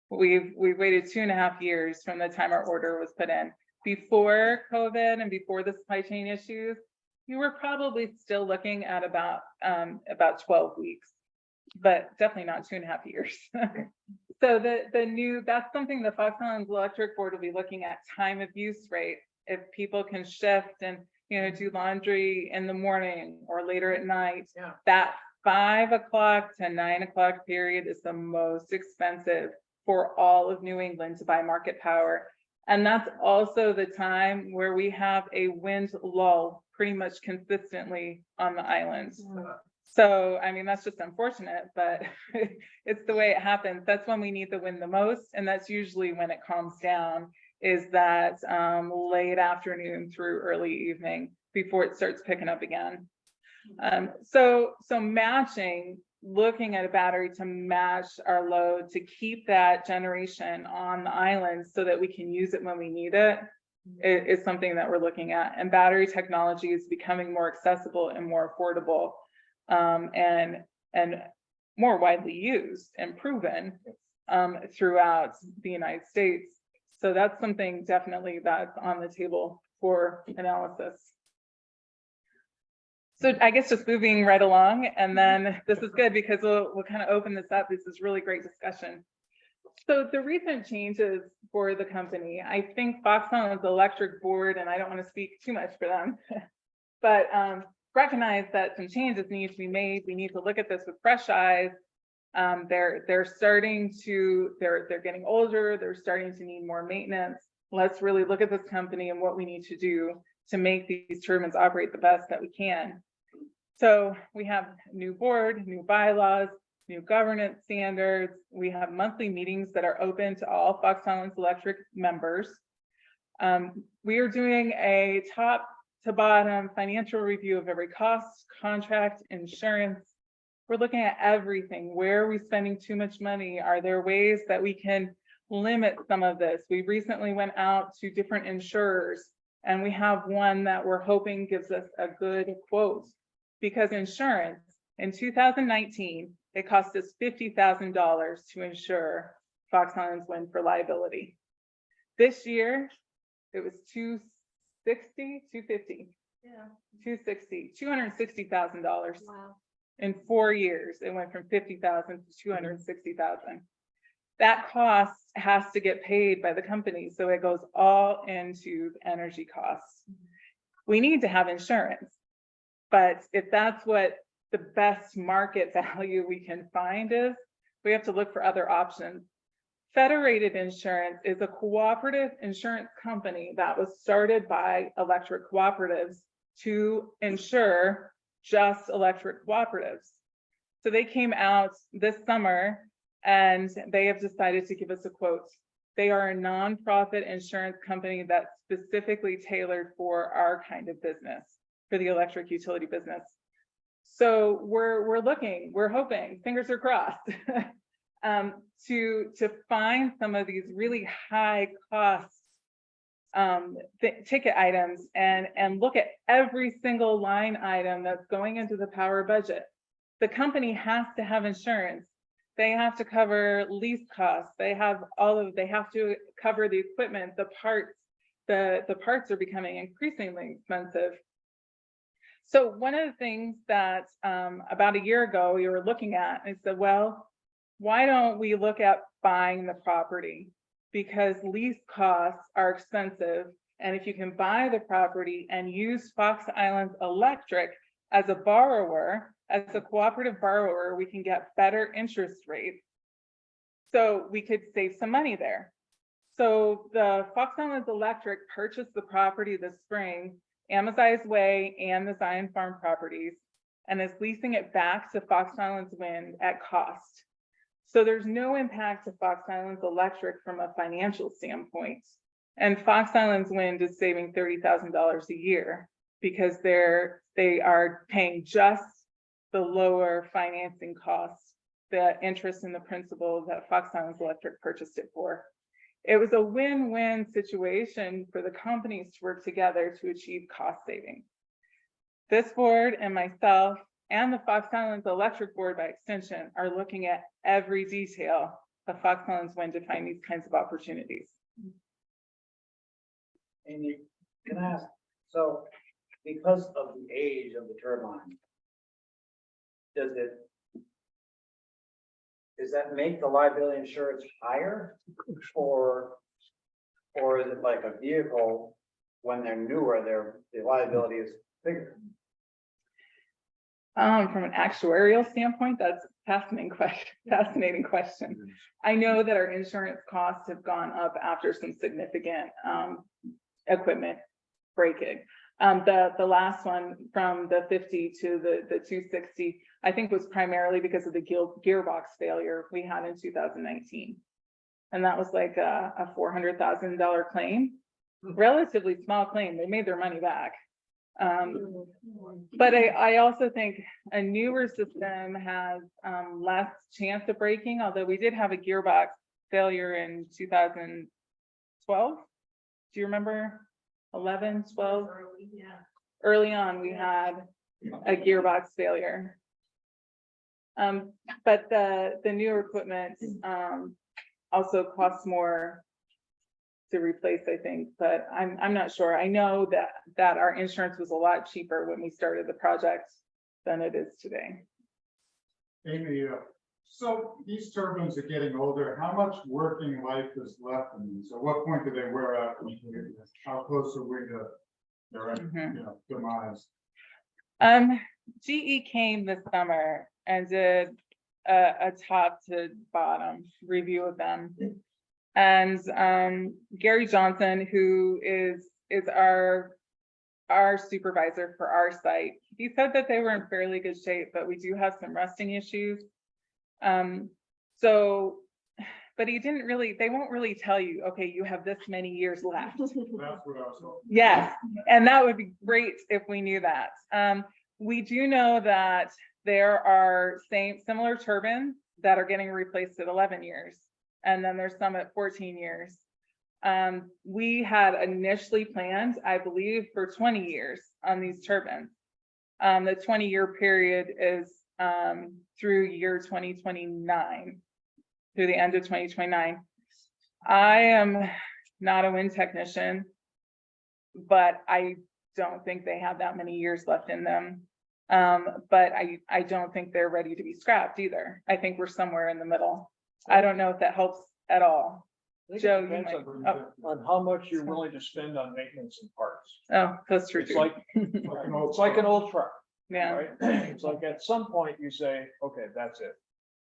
We've waited 2.5 years from the time our order was put in. Before COVID and before the supply chain issues, you were probably still looking at about 12 weeks, but definitely not 2.5 years. So that's something the Fox Islands Electric Board will be looking at, time of use rate. If people can shift and, do laundry in the morning or later at night, that 5 o'clock to 9 o'clock period is the most expensive for all of New England to buy market power. And that's also the time where we have a wind lull pretty much consistently on the island. So, I mean, that's just unfortunate, but it's the way it happens. That's when we need the wind the most. And that's usually when it calms down, is that late afternoon through early evening before it starts picking up again. So matching, looking at a battery to match our load to keep that generation on the island so that we can use it when we need it is something that we're looking at. And battery technology is becoming more accessible and more affordable. And more widely used and proven throughout the United States. So that's something definitely that's on the table for analysis. So I guess just moving right along, and then this is good because we'll kind of open this up. This is really great discussion. So the recent changes for the company, I think Fox Islands Electric Board, and I don't want to speak too much for them, but recognize that some changes need to be made. We need to look at this with fresh eyes. They're getting older. They're starting to need more maintenance. Let's really look at this company and what we need to do to make these turbines operate the best that we can. So we have new board, new bylaws, new governance standards. We have monthly meetings that are open to all Fox Islands Electric members. We are doing a top to bottom financial review of every cost, contract, insurance. We're looking at everything. Where are we spending too much money? Are there ways that we can limit some of this? We recently went out to different insurers, and we have one that we're hoping gives us a good quote, because insurance in 2019, it cost us $50,000 to insure Fox Islands Wind for liability. This year, it was $260,000. Wow. In 4 years, it went from 50,000 to 260,000. That cost has to get paid by the company, so it goes all into energy costs. We need to have insurance, but if that's what the best market value we can find is, we have to look for other options. Federated Insurance is a cooperative insurance company that was started by electric cooperatives to insure just electric cooperatives. So they came out this summer and they have decided to give us a quote. They are a nonprofit insurance company that's specifically tailored for our kind of business, for the electric utility business. So we're looking, we're hoping, fingers are crossed, to find some of these really high cost ticket items and look at every single line item that's going into the power budget. The company has to have insurance. They have to cover lease costs. They have to cover the equipment, the parts. The parts are becoming increasingly expensive. So one of the things that about a year ago we were looking at, I said, well, why don't we look at buying the property? Because lease costs are expensive. And if you can buy the property and use Fox Islands Electric as a borrower, as a cooperative borrower, we can get better interest rates. So we could save some money there. So the Fox Islands Electric purchased the property this spring, Amaziah's Way and the Zion Farm properties, and is leasing it back to Fox Islands Wind at cost. So there's no impact to Fox Islands Electric from a financial standpoint. And Fox Islands Wind is saving $30,000 a year because they're They are paying just the lower financing costs, the interest and the principal that Fox Islands Electric purchased it for. It was a win-win situation for the companies to work together to achieve cost savings. This board and myself and the Fox Islands Electric Board by extension are looking at every detail of Fox Islands Wind to find these kinds of opportunities. Amy, can I ask, so because of the age of the turbine, does that make the liability insurance higher? Or is it like a vehicle, when they're newer, the liability is bigger? From an actuarial standpoint, that's a fascinating question. I know that our insurance costs have gone up after some significant equipment breakage. The last one from the 50 to the 260, I think was primarily because of the gearbox failure we had in 2019. And that was like a $400,000 claim, relatively small claim. They made their money back. But I also think a newer system has less chance of breaking, although we did have a gearbox failure in 2012. Do you remember? 11, 12? Early on, we had a gearbox failure. But the newer equipment also costs more to replace, I think, but I'm not sure. I know that our insurance was a lot cheaper when we started the project than it is today. Amy, so these turbines are getting older. How much working life is left in these? At what point do they wear out? How close are we to their demise? GE came this summer and did a top to bottom review of them. And Gary Johnson, who is our supervisor for our site, he said that they were in fairly good shape, but we do have some rusting issues. But he didn't really, they won't really tell you, okay, you have this many years left. That's what I was hoping. Yes, and that would be great if we knew that. We do know that there are similar turbines that are getting replaced at 11 years, and then there's some at 14 years. We had initially planned, I believe, for 20 years on these turbines. The 20-year period is through year 2029, through the end of 2029. I am not a wind technician, but I don't think they have that many years left in them. But I don't think they're ready to be scrapped either. I think we're somewhere in the middle. I don't know if that helps at all. I think Joe, it you depends might- on how much you're willing to spend on maintenance and parts. Oh, that's true It's too. like, it's like an old truck, Yeah. right? It's like at some point you say, okay, that's it.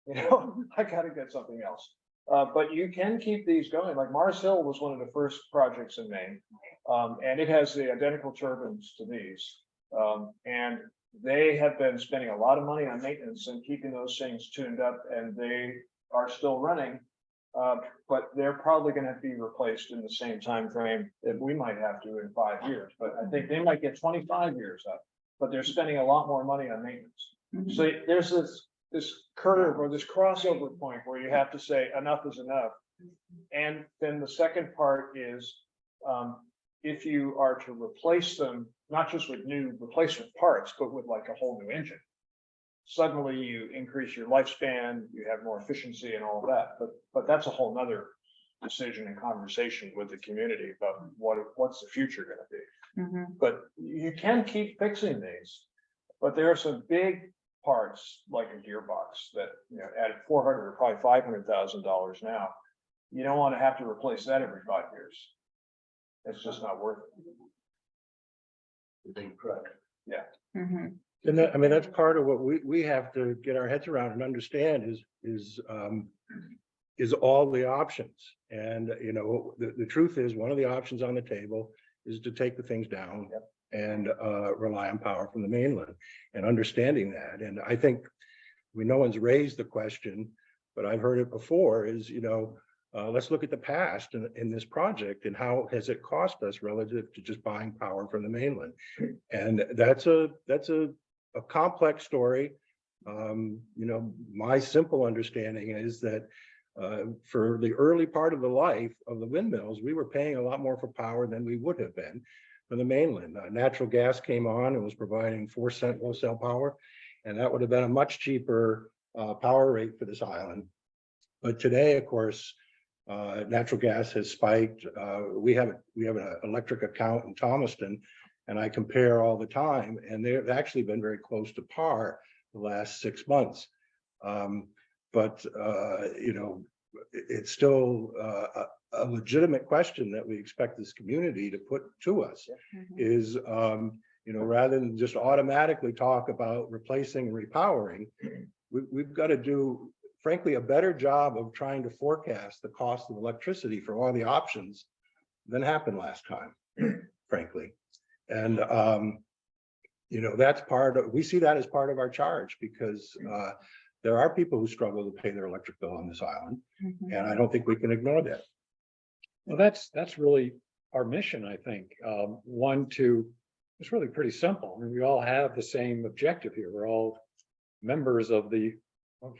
You know, I gotta get something else. But you can keep these going. Like Mars Hill was one of the first projects in Maine. And it has the identical turbines to these. And they have been spending a lot of money on maintenance and keeping those things tuned up, and they are still running. But they're probably gonna be replaced in the same time frame that we might have to in 5 years. But I think they might get 25 years up, but they're spending a lot more money on maintenance. Mhm. So there's this curve or this crossover point where you have to say enough is enough. And then the second part is, if you are to replace them, not just with new replacement parts, but with like a whole new engine. Suddenly you increase your lifespan, you have more efficiency and all of that, but that's a whole nother decision and conversation with the community about what's the future gonna be. Mhm. But you can keep fixing these, but there are some big parts like a gearbox that, at $400 or probably $500,000 now, you don't want to have to replace that every 5 years. It's just not worth it. Yeah. Mhm. And that, I mean, that's part of what we have to get our heads around and understand is all the options. And, the truth is, one of the options on the table is to take the things down and rely on power from the mainland, and understanding that. And I think, no one's raised the question, but I've heard it before, is, let's look at the past in this project and how has it cost us relative to just buying power from the mainland. And that's a complex story. My simple understanding is that for the early part of the life of the windmills, we were paying a lot more for power than we would have been for the mainland. Natural gas came on and was providing 4-cent wholesale power, and that would have been a much cheaper power rate for this island. But today, of course, natural gas has spiked. We have an electric account in Thomaston, and I compare all the time, and they've actually been very close to par the last 6 months. It's still a legitimate question that we expect this community to put to us is, rather than just automatically talk about replacing and repowering, we've got to do, frankly, a better job of trying to forecast the cost of electricity for all the options than happened last time, frankly. And, we see that as part of our charge because there are people who struggle to pay their electric bill on this island. And I don't think we can ignore that. Well, that's really our mission, I think. It's really pretty simple. I mean, we all have the same objective here. We're all members of the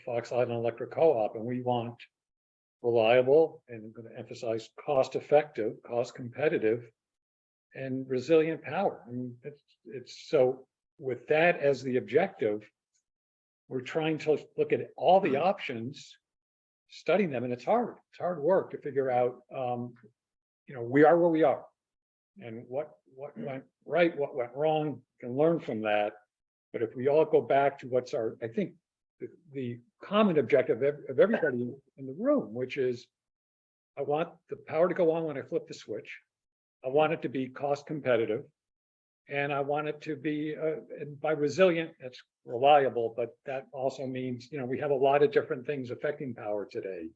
Fox Island Electric Co-op, and we want reliable, and I'm going to emphasize cost-effective, cost-competitive, and resilient power. I mean, it's so with that as the objective, we're trying to look at all the options, studying them, and it's hard. It's hard work to figure out. We are where we are, and what went right, what went wrong. Can learn from that. But if we all go back to I think the common objective of everybody in the room, which is, I want the power to go on when I flip the switch. I want it to be cost competitive. And I want it to be, and by resilient, that's reliable, but that also means, we have a lot of different things affecting power today.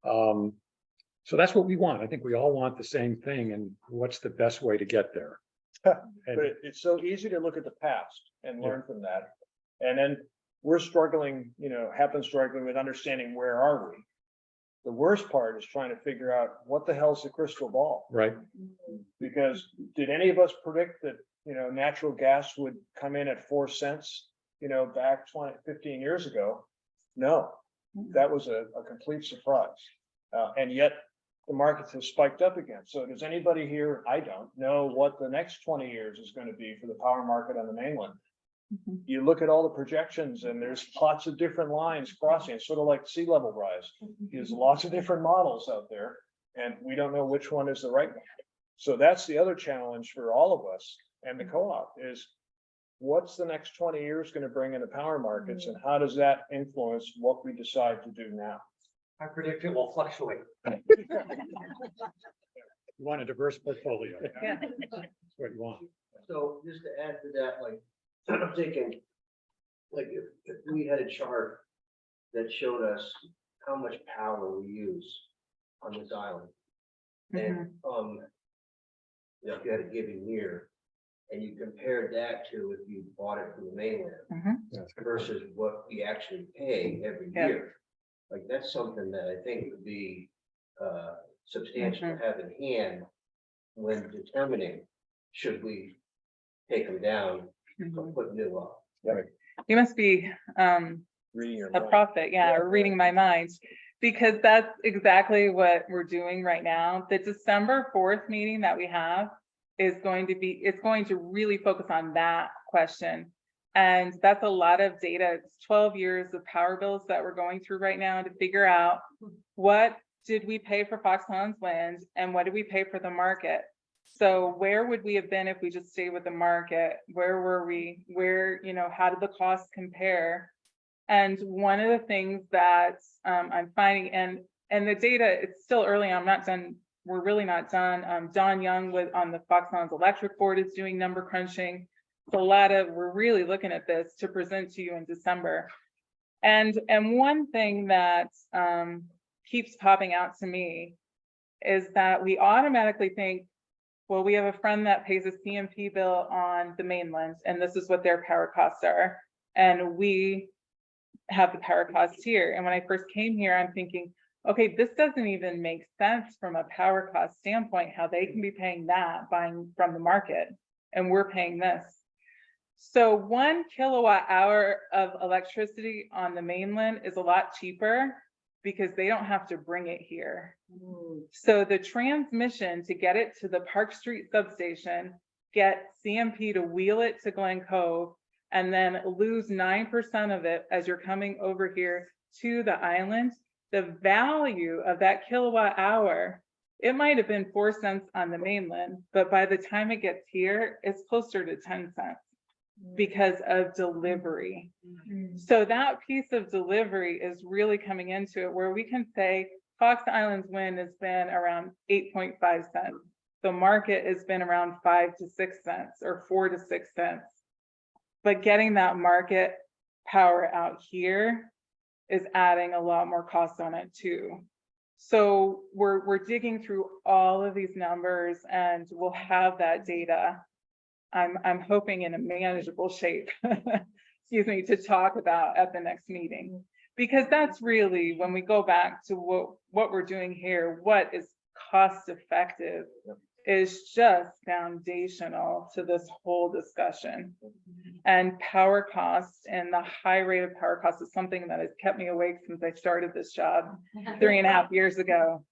So that's what we want. I think we all want the same thing, and what's the best way to get there? But it's so easy to look at the past and learn from that. And then we're struggling, struggling with understanding where are we? The worst part is trying to figure out what the hell's the crystal ball? Right. Because did any of us predict that, natural gas would come in at 4 cents, back 15 years ago? No, that was a complete surprise. And yet the markets have spiked up again. So does anybody here, I don't know what the next 20 years is going to be for the power market on the mainland. You look at all the projections and there's lots of different lines crossing. It's sort of like sea level rise. There's lots of different models out there and we don't know which one is the right one. So that's the other challenge for all of us and the co-op is what's the next 20 years going to bring in the power markets and how does that influence what we decide to do now? I predict it will fluctuate. You want a diverse portfolio. Yeah. That's what you want. So just to add to that, I'm thinking, if we had a chart that showed us how much power we use on this island. And, if you had a given year and you compared that to if you bought it from the mainland versus what we actually pay every year. That's something that I think would be substantial to have in hand when determining should we take them down or put new up. You must be Reading your a mind. prophet, or reading my mind, because that's exactly what we're doing right now. The December 4th meeting that we have is going to really focus on that question. And that's a lot of data. It's 12 years of power bills that we're going through right now to figure out what did we pay for Fox Islands land and what did we pay for the market? So where would we have been if we just stayed with the market? Where were we? How did the costs compare? And one of the things that I'm finding, and the data, it's still early on, I'm not done. We're really not done. Don Young on the Fox Islands Electric Board is doing number crunching. So we're really looking at this to present to you in December. And one thing that keeps popping out to me is that we automatically think, well, we have a friend that pays a CMP bill on the mainland, and this is what their power costs are. And we have the power costs here. And when I first came here, I'm thinking, okay, this doesn't even make sense from a power cost standpoint, how they can be paying that buying from the market and we're paying this. So 1 kilowatt hour of electricity on the mainland is a lot cheaper because they don't have to bring it here. So the transmission to get it to the Park Street substation, get CMP to wheel it to Glen Cove, and then lose 9% of it as you're coming over here to the island, the value of that kilowatt hour, it might have been 4 cents on the mainland, but by the time it gets here, it's closer to 10 cents because of delivery. So that piece of delivery is really coming into it, where we can say Fox Islands wind has been around 8.5 cents. The market has been around 5 to 6 cents or 4 to 6 cents. But getting that market power out here is adding a lot more cost on it too. So we're digging through all of these numbers and we'll have that data. I'm hoping in a manageable shape, excuse me, to talk about at the next meeting. Because that's really, when we go back to what we're doing here, what is cost effective is just foundational to this whole discussion. And power costs and the high rate of power costs is something that has kept me awake since I started this job 3.5 years ago.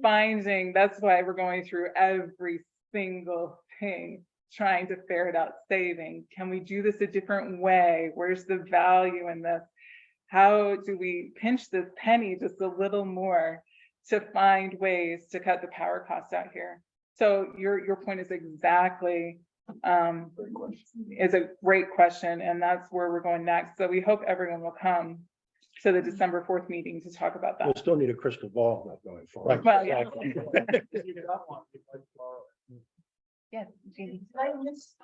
That's why we're going through every single thing, trying to ferret out saving. Can we do this a different way? Where's the value in this? How do we pinch this penny just a little more to find ways to cut the power costs out here? So your point is exactly, is a great question, and that's where we're going next. So we hope everyone will come to the December 4th meeting to talk about We'll that. still need a crystal ball not going forward. Well, yeah. Yes, Jeannie. Can I just,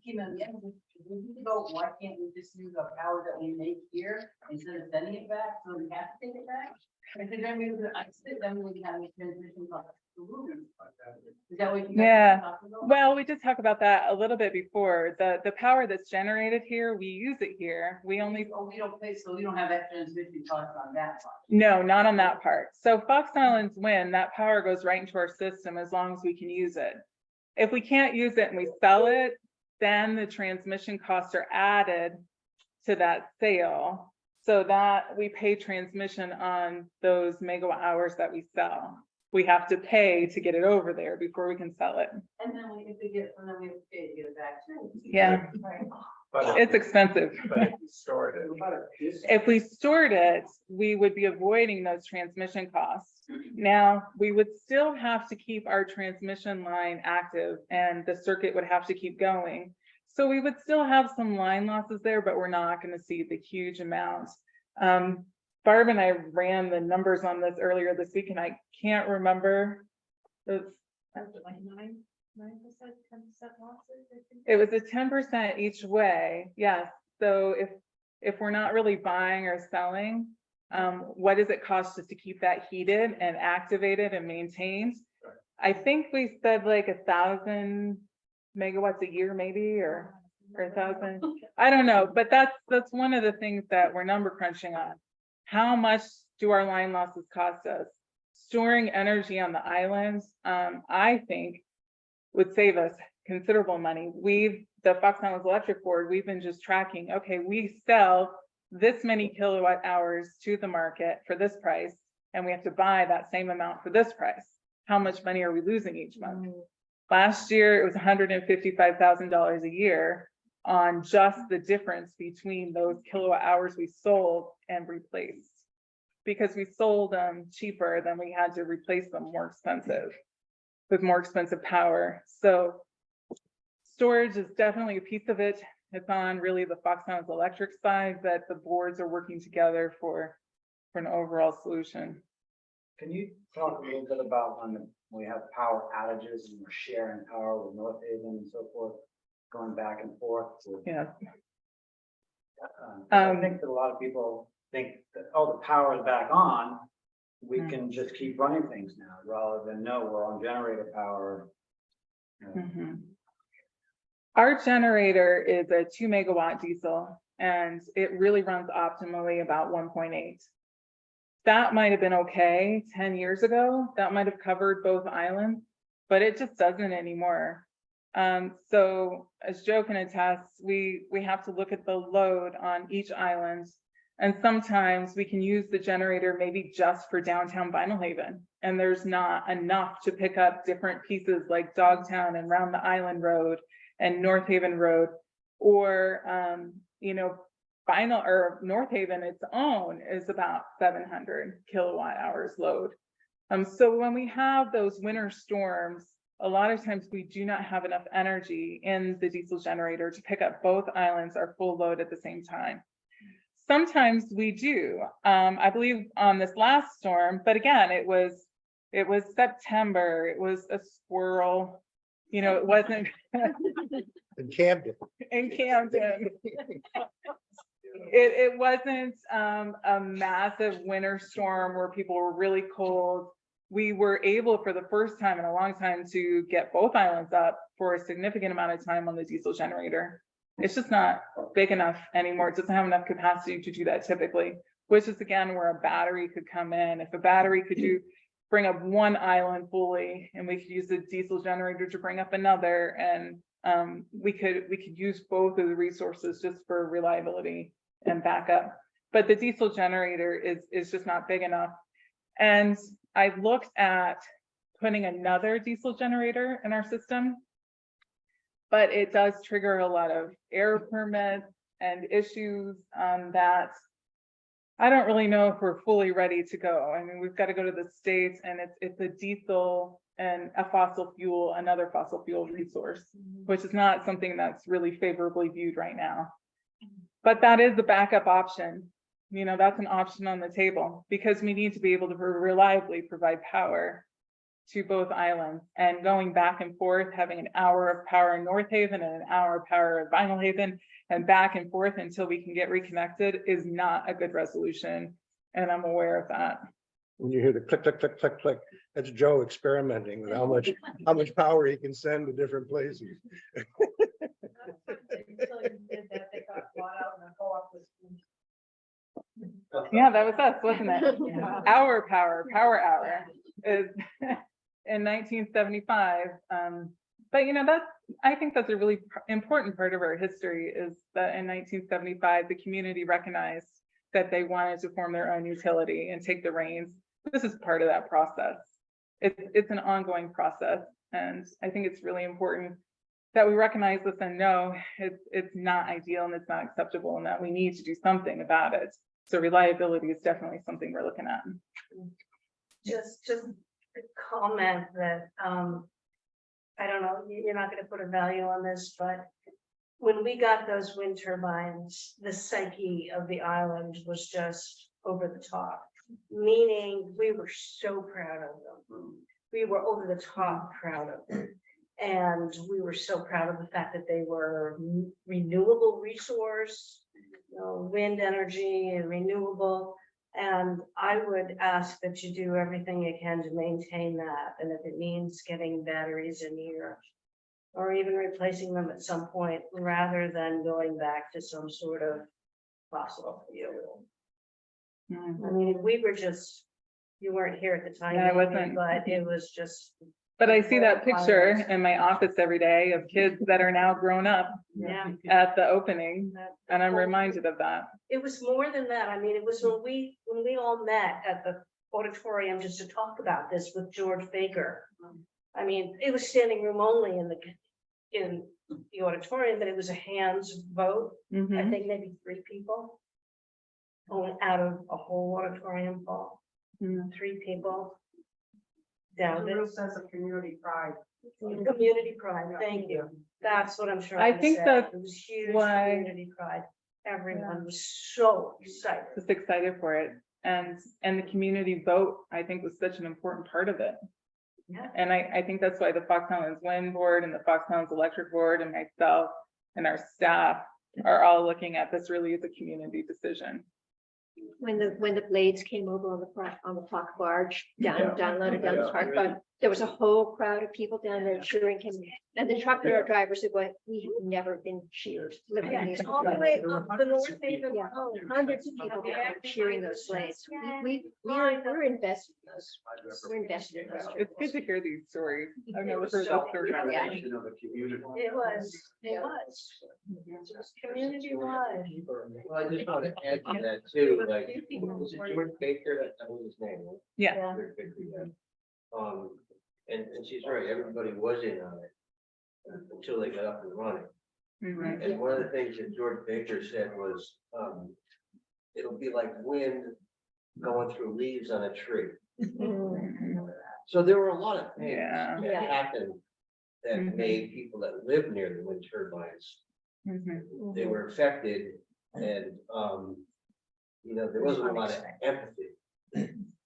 came on the end, why can't we just use the power that we make here instead of sending it back, so we have to take it back? Because then we would, then we have a transmission cost. Is that what you guys Yeah. talked about? Well, we did talk about that a little bit before. The power that's generated here, we use it here. We only, Oh, we don't pay, so we don't have that transmission cost on that part. no, not on that part. So Fox Islands wind, that power goes right into our system as long as we can use it. If we can't use it and we sell it, then the transmission costs are added to that sale, so that we pay transmission on those megawatt hours that we sell. We have to pay to get it over there before we can sell it. And then if we get, and then we have to pay to get it back too. Yeah, Right. But it's expensive. if you stored it. If we stored it, we would be avoiding those transmission costs. Now, we would still have to keep our transmission line active and the circuit would have to keep going. So we would still have some line losses there, but we're not going to see the huge amounts. Barb and I ran the numbers on this earlier this week and I can't remember. Like 9%, 10% losses. It was a 10% each way. Yes. So if we're not really buying or selling, what does it cost us to keep that heated and activated and maintained? I think we said like 1,000 megawatts a year, maybe, or 1,000. I don't know, but that's one of the things that we're number crunching on. How much do our line losses cost us? Storing energy on the islands, I think, would save us considerable money. The Fox Islands Electric Board, we've been just tracking, okay, we sell this many kilowatt hours to the market for this price, and we have to buy that same amount for this price. How much money are we losing each month? Last year, it was $155,000 a year on just the difference between those kilowatt hours we sold and replaced. Because we sold them cheaper than we had to replace them more expensive, with more expensive power. So storage is definitely a piece of it. It's on really the Fox Islands Electric side that the boards are working together for an overall solution. Can you talk a little bit about when we have power outages and we're sharing power with North Haven and so forth, going back and forth? Yeah. I think that a lot of people think that, oh, the power is back on, we can just keep running things now, rather than, no, we're on generator power. Our generator is a 2 megawatt diesel, and it really runs optimally about 1.8. that might have been okay 10 years ago. That might have covered both islands, but it just doesn't anymore. So as Joe can attest, we have to look at the load on each island. And sometimes we can use the generator maybe just for downtown Vinyl Haven. And there's not enough to pick up different pieces like Dogtown and Round the Island Road and North Haven Road, or, you know, Vinyl or North Haven its own is about 700 kilowatt hours load. So when we have those winter storms, a lot of times we do not have enough energy in the diesel generator to pick up both islands our full load at the same time. Sometimes we do, I believe on this last storm, but again, it was September, it was a squirrel, you know, it wasn't In Camden. in Camden. It wasn't a massive winter storm where people were really cold. We were able for the first time in a long time to get both islands up for a significant amount of time on the diesel generator. It's just not big enough anymore. It doesn't have enough capacity to do that typically, which is again where a battery could come in. If a battery could bring up one island fully, and we could use the diesel generator to bring up another, and we could use both of the resources just for reliability and backup. But the diesel generator is just not big enough. And I looked at putting another diesel generator in our system, but it does trigger a lot of air permits and issues that I don't really know if we're fully ready to go. I mean, we've got to go to the states, and it's a diesel and a fossil fuel, another fossil fuel resource, which is not something that's really favorably viewed right now. But that is the backup option. You know, that's an option on the table because we need to be able to reliably provide power to both islands, and going back and forth, having an hour of power in North Haven and an hour of power at Vinyl Haven and back and forth until we can get reconnected is not a good resolution. And I'm aware of that. When you hear the click, click, click, click, click, that's Joe experimenting with how much power he can send to different places. Yeah, that was us, wasn't it? Our power hour is in 1975. But you know, I think that's a really important part of our history, is that in 1975, the community recognized that they wanted to form their own utility and take the reins. This is part of that process. It's an ongoing process. And I think it's really important that we recognize this and know it's not ideal and it's not acceptable, and that we need to do something about it. So reliability is definitely something we're looking at. Just a comment that, I don't know, you're not gonna put a value on this, but when we got those wind turbines, the psyche of the island was just over the top. Meaning we were so proud of them. We were over the top proud of them. And we were so proud of the fact that they were renewable resource, you know, wind energy and renewable. And I would ask that you do everything you can to maintain that. And if it means getting batteries in here, or even replacing them at some point, rather than going back to some sort of fossil fuel. I mean, we were just, you weren't here at the time, No, I Amy, wasn't. but it was just, But I see that picture in my office every day of kids that are now grown up yeah. at the opening, and I'm reminded of that. It was more than that. I mean, it was when we all met at the auditorium just to talk about this with George Baker. I mean, it was standing room only in the auditorium, but it was a hands vote. I Mhm. think maybe 3 people. Only out of a whole auditorium full, Mm. 3 people. Down Real it. sense of community pride. Community pride, thank you. That's what I'm trying to say. I think that's It was huge why- community pride. Everyone was so excited. Just excited for it. And the community vote, I think, was such an important part of it. Yeah. And I think that's why the Fox Islands Wind Board and the Fox Islands Electric Board and myself and our staff are all looking at this really as a community decision. when the blades came over on the park barge, downloaded down the park, but there was a whole crowd of people down there cheering him. And the truck drivers are going, we have never been cheered. living in these all the way up the north Yeah, hundreds of people down there cheering those blades. We're invested in those. We're invested in those. It's good to hear these stories. I've never heard those stories. Yeah. Of a community. It was. Community wide. Well, I just want to add to that too, like, was it George Baker, that was his name? right? Yeah. George Baker, yeah. And she's right, everybody was in on it until they got up and running. Mhm. And one of the things that George Baker said was, it'll be like wind going through leaves on a tree. So there were a lot of things Yeah. that happened that Mhm. made people that live near the wind turbines, Mhm. they were affected, and, there wasn't a lot of empathy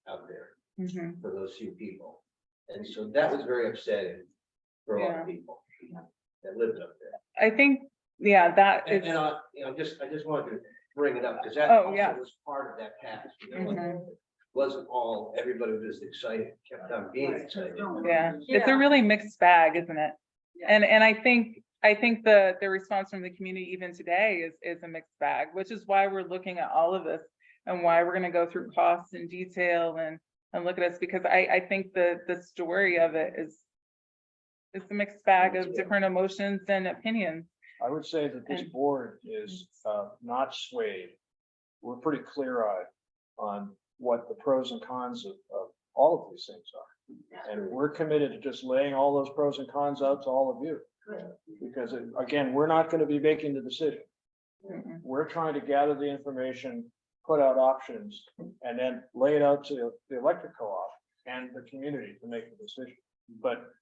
out there Mhm. for those few people. And so that was very upsetting for a lot Yeah. of people that lived up there. I think, yeah, that is. And I just wanted to bring it up, because that Oh, also yeah. was part of that past, like, Mhm. it wasn't all, everybody was excited, kept on being excited. Yeah, it's a really mixed bag, isn't it? And I think the response from the community even today is a mixed bag, which is why we're looking at all of this and why we're gonna go through costs in detail and look at this, because I think the story of it is a mixed bag of different emotions and opinions. I would say that this And- board is not swayed. We're pretty clear-eyed on what the pros and cons of all of these things are. And we're committed to just laying all those pros and cons out to all of you. Because again, we're not going to be making the decision. Mhm. We're trying to gather the information, put out options, and then lay it out to the electric co-op and the community to make the decision. But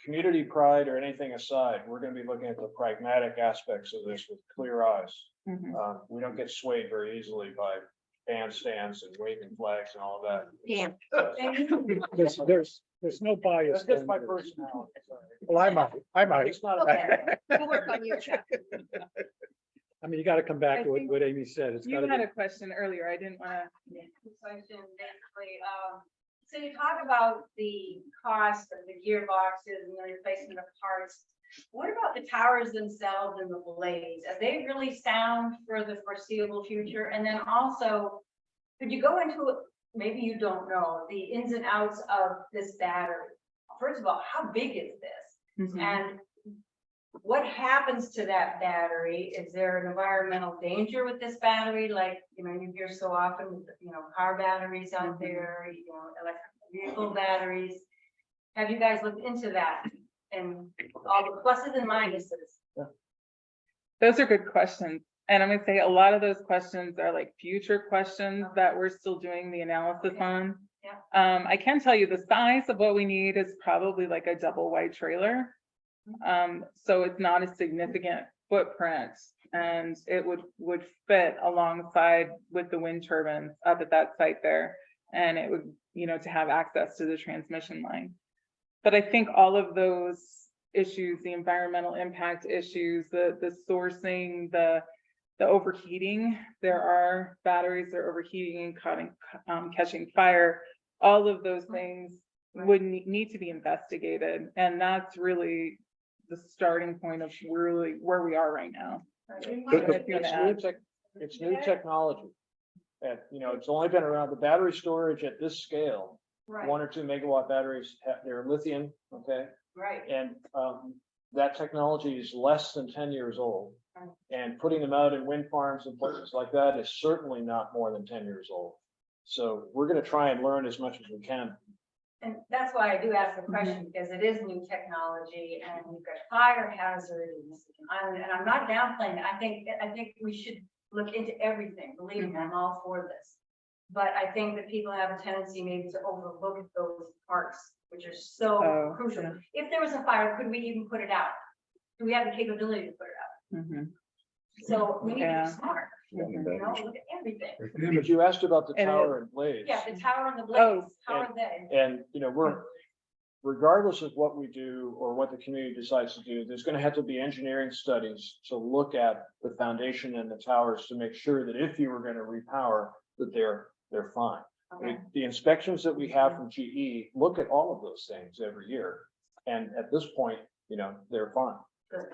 community pride or anything aside, we're going to be looking at the pragmatic aspects of this with clear eyes. Mhm. We don't get swayed very easily by bandstands and waving flags and all of that. Yeah. There's no bias. That's just my personality. sorry. Well, I might. It's not. We'll work on your check. I mean, you gotta come back I to think what Amy said. It's You gotta had be. a question earlier. I didn't wanna. Question basically, so you talk about the cost of the gearboxes and the replacement of parts. What about the towers themselves and the blades? Are they really sound for the foreseeable future? And then also, could you go into, maybe you don't know, the ins and outs of this battery? First of all, how big is this? Mhm. And what happens to that battery? Is there an environmental danger with this battery? Like, you hear so often, car batteries out there, electric vehicle batteries. Have you guys looked into that? And all the pluses and minuses? Those are good questions. And I'm gonna say a lot of those questions are like future questions that we're still doing the analysis on. Yeah. I can tell you the size of what we need is probably like a double wide trailer. So it's not a significant footprint and it would fit alongside with the wind turbines up at that site there. And it would, to have access to the transmission line. But I think all of those issues, the environmental impact issues, the sourcing, the overheating, there are batteries that are overheating and catching fire. All of those things would need to be investigated. And that's really the starting point of really where we are right now. It's new technology. And, it's only been around, the battery storage at this scale, Right, 1 or 2 megawatt batteries, they're lithium, okay? right. And that technology is less than 10 years old. Right. And putting them out in wind farms and places like that is certainly not more than 10 years old. So we're going to try and learn as much as we can. And that's why I do ask the question, because it is new technology and we've got fire hazard and I'm not downplaying it. I think we should look into everything. Believe me, I'm all for this. But I think that people have a tendency maybe to overlook those parts, which are so Oh, crucial. yeah. If there was a fire, could we even put it out? Do we have the capability to put it out? Mhm. So we need to Yeah. be smart, Mhm. look at everything. But you asked about the And tower and blades. Yeah, the tower and the Oh, blades, how are they? And, regardless of what we do or what the community decides to do, there's gonna have to be engineering studies to look at the foundation and the towers to make sure that if you were gonna repower, that they're fine. I mean, the inspections that we have from GE look at all of those things every year. And at this point, they're fine. Good.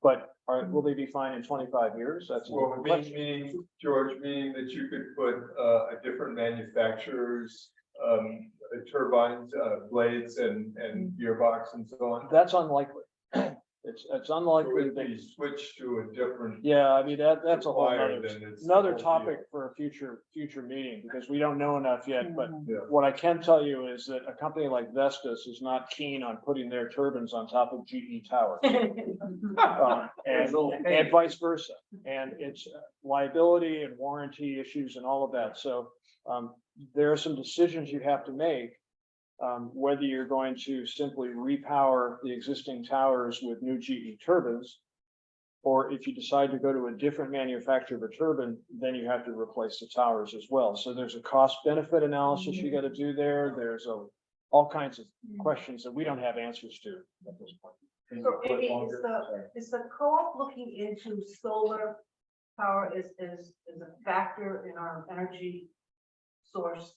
But will they be fine in 25 years? That's. a Well, different question. meaning, George, meaning that you could put a different manufacturers, turbines, blades and gearbox and so on. That's unlikely. It's So unlikely if that, we switch to a different. yeah, I mean, that's a whole supplier, nother, then it's another the whole deal. topic for a future meeting, because we don't know enough yet, but Yeah. what I can tell you is that a company like Vestas is not keen on putting their turbines on top of GE towers. And vice versa. And it's liability and warranty issues and all of that. So, there are some decisions you have to make. Whether you're going to simply repower the existing towers with new GE turbines. Or if you decide to go to a different manufacturer of a turbine, then you have to replace the towers as well. So there's a cost benefit analysis you gotta do there. There's all kinds of questions that we don't have answers to at this point. So Amy, is the co-op looking into solar power is a factor in our energy source?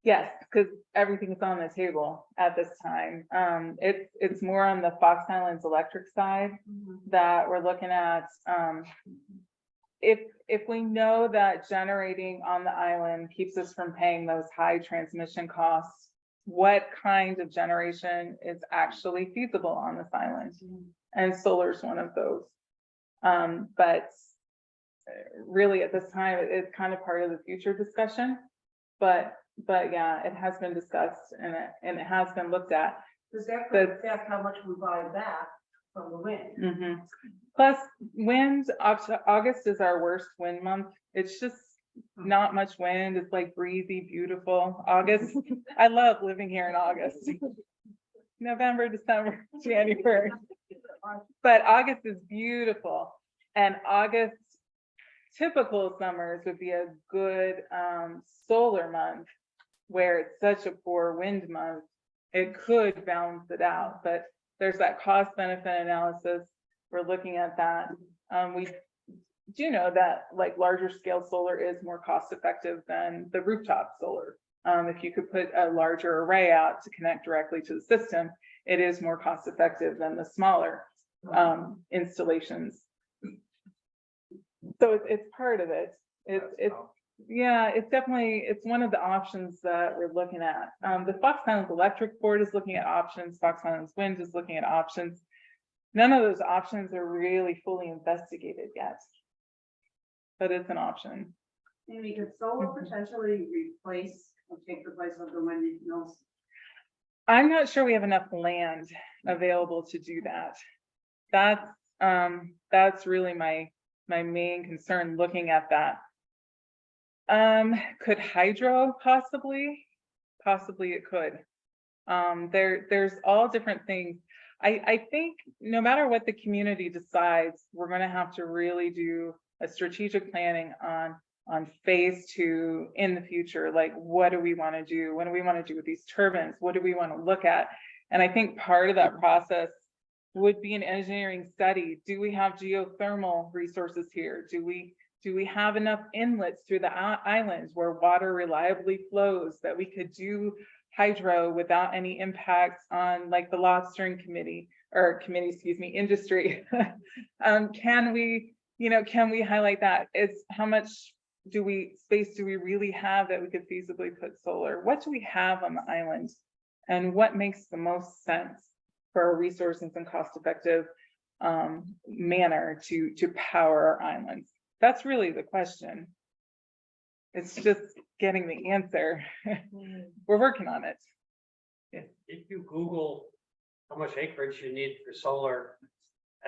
Yes, because everything's on the table at this time. It's more on the Fox Islands electric side that we're looking at. If we know that generating on the island keeps us from paying those high transmission costs, what kind of generation is actually feasible on this island? And solar is one of those. But really at this time, it's kind of part of the future discussion. But yeah, it has been discussed and it has been looked at. Does that affect how much we buy back from the wind? Mhm. Plus, wind, August is our worst wind month. It's just not much wind. It's like breezy, beautiful. August, I love living here in August. November, December, January. But August is beautiful. And August, typical summers would be a good solar month where it's such a poor wind month. It could balance it out, but there's that cost benefit analysis. We're looking at that. We do know that like larger scale solar is more cost effective than the rooftop solar. If you could put a larger array out to connect directly to the system, it is more cost effective than the smaller installations. So it's part of it. It's definitely, it's one of the options that we're looking at. The Fox Islands Electric Board is looking at options. Fox Islands Wind is looking at options. None of those options are really fully investigated yet. But it's an option. Amy, could solar potentially replace or take the place of the wind mills? I'm not sure we have enough land available to do that. That's really my main concern looking at that. Could hydro possibly it could. There's all different things. I think no matter what the community decides, we're going to have to really do a strategic planning on phase 2 in the future. Like, what do we want to do? What do we want to do with these turbines? What do we want to look at? And I think part of that process would be an engineering study. Do we have geothermal resources here? Do we have enough inlets through the islands where water reliably flows that we could do hydro without any impacts on like the lobstering industry? Can we highlight that? It's how much space do we really have that we could feasibly put solar? What do we have on the island? And what makes the most sense for our resources and cost-effective manner to power our islands? That's really the question. It's just getting the answer. We're working on it. If you Google how much acreage you need for solar,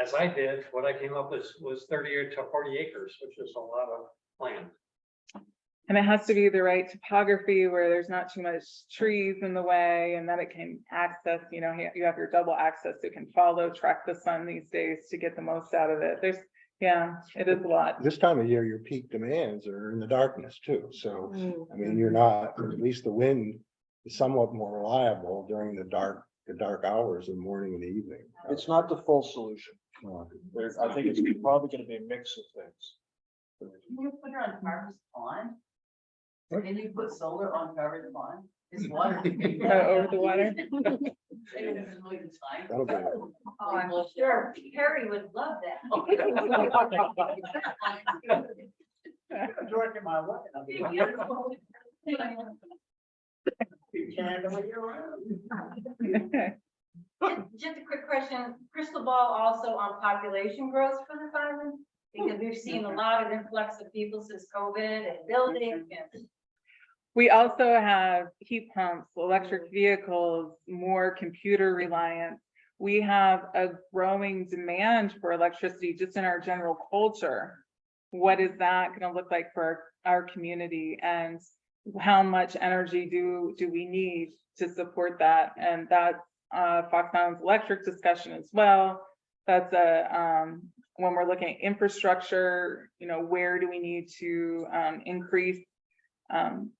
as I did, what I came up with was 30 to 40 acres, which is a lot of land. And it has to be the right topography where there's not too much trees in the way and that it can access, you have your double access. It can track the sun these days to get the most out of it. It is a lot. This time of year, your peak demands are in the darkness too. So, I mean, you're not, at least the wind is somewhat more reliable during the dark the dark hours in the morning and the evening. It's not the full solution. I think it's probably gonna be a mix of things. Can you put it on Carver's Pond? Can you put solar on Carver's Pond? Is water? Over the water? That'll be. Oh, I'm sure Harry would love that. George, am I looking? Just a quick question, crystal ball also on population growth for this island? Because we've seen a lot of influx of people since COVID and building and. We also have heat pumps, electric vehicles, more computer reliance. We have a growing demand for electricity just in our general culture. What is that going to look like for our community, and how much energy do we need to support that? And that's Fox Island's electric discussion as well. That's when we're looking at infrastructure, you know, where do we need to increase,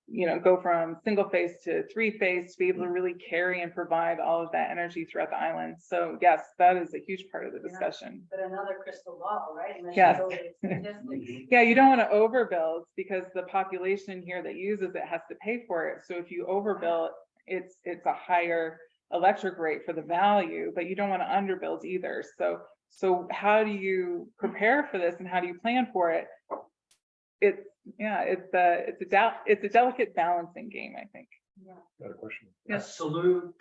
you know, go from single phase to 3-phase to be able to really carry and provide all of that energy throughout the island. So yes, that is a huge part of the discussion. But another crystal ball, right? Unless Yes. you go with statistics. Yeah, you don't want to overbuild because the population here that uses it has to pay for it. So if you overbuild, it's a higher electric rate for the value, but you don't want to underbuild either. So how do you prepare for this and how do you plan for it? It's a delicate balancing game, I think. Got a question? A salute,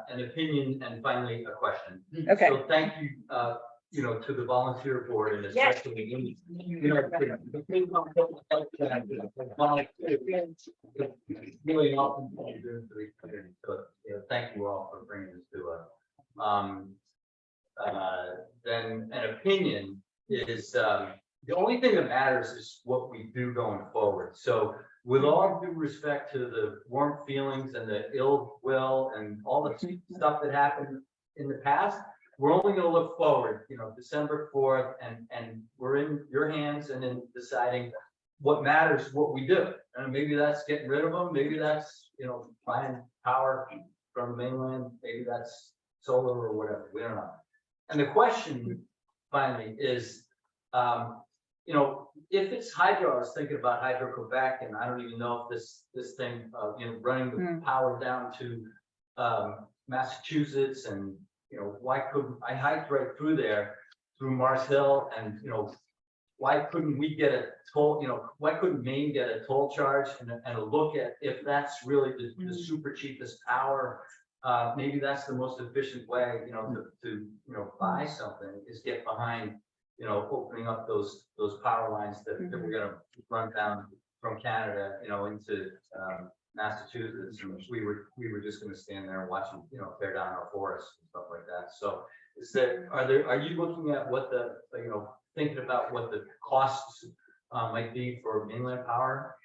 an opinion, and finally a question. Okay. So thank you, you know, to the volunteer board and especially, you know, the thing about really awesome thing you're doing for the community. So, you know, thank you all for bringing this to us. Then an opinion is, the only thing that matters is what we do going forward. So with all due respect to the warm feelings and the ill will and all the stuff that happened in the past, we're only going to look forward, you know, December 4th, and we're in your hands and in deciding what matters, what we do. And maybe that's getting rid of them. Maybe that's, you know, buying power from the mainland. Maybe that's solar or whatever. We don't know. And the question finally is, you know, if it's hydro, I was thinking about Hydro Quebec, and I don't even know if this thing, you know, running the power down to Massachusetts, and you know, why couldn't I hiked right through there through Mars Hill, and you know, why couldn't we get a toll? You know, why couldn't Maine get a toll charge and a look at if that's really the super cheapest power? Maybe that's the most efficient way, you know, to you know, buy something is get behind, you know, opening up those power lines that we're gonna run down from Canada, you know, into Massachusetts. And we were just gonna stand there and watch them, you know, tear down our forests and stuff like that. So is there, are you looking at what the, you know, thinking about what the costs might be for mainland power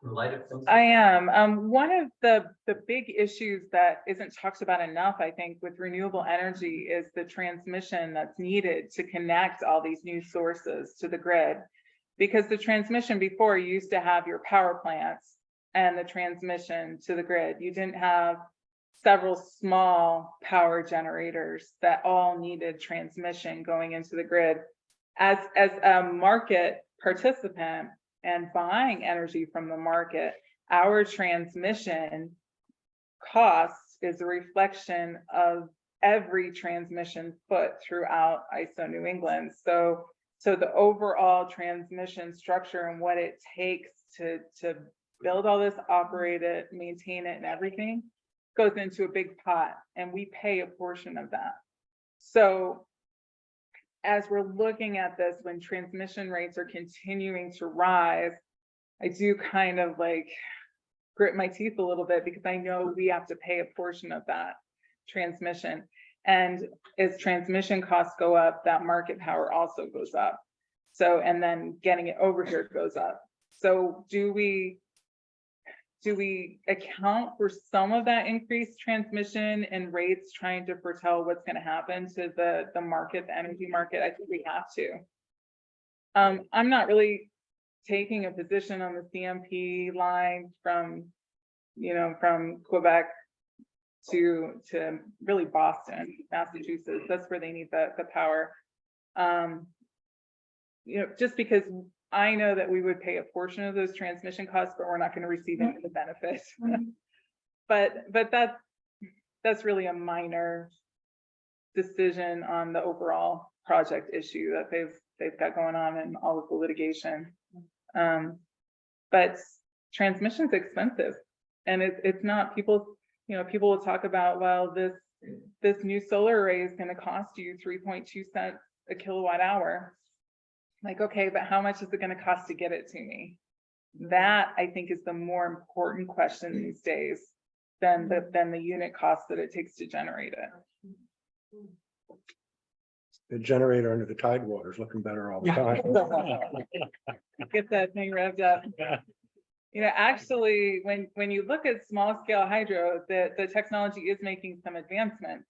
in light of things? I am. One of the big issues that isn't talked about enough, I think, with renewable energy is the transmission that's needed to connect all these new sources to the grid. Because the transmission before, you used to have your power plants and the transmission to the grid. You didn't have several small power generators that all needed transmission going into the grid. As a market participant and buying energy from the market, our transmission cost is a reflection of every transmission foot throughout ISO New England. So the overall transmission structure and what it takes to build all this, operate it, maintain it, and everything goes into a big pot, and we pay a portion of that. So as we're looking at this, when transmission rates are continuing to rise, I do kind of like grit my teeth a little bit because I know we have to pay a portion of that transmission. And as transmission costs go up, that market power also goes up. So, and then getting it over here goes up. So do we account for some of that increased transmission and rates, trying to foretell what's going to happen to the market, the energy market? I think we have to. I'm not really taking a position on the CMP line from, you know, from Quebec to really Boston, Massachusetts. That's where they need the power. Just because I know that we would pay a portion of those transmission costs, but we're not going to receive any of the benefits. But that's really a minor decision on the overall project issue that they've got going on and all of the litigation. But transmission's expensive, and it's not. People will talk about, well, this new solar array is going to cost you 3.2 cents a kilowatt hour. Like, okay, but how much is it going to cost to get it to me? That, I think, is the more important question these days than the unit cost that it takes to generate it. The generator under the Tidewater is looking better all the time. Get that thing revved up. Actually, when you look at small scale hydro, the technology is making some advancements.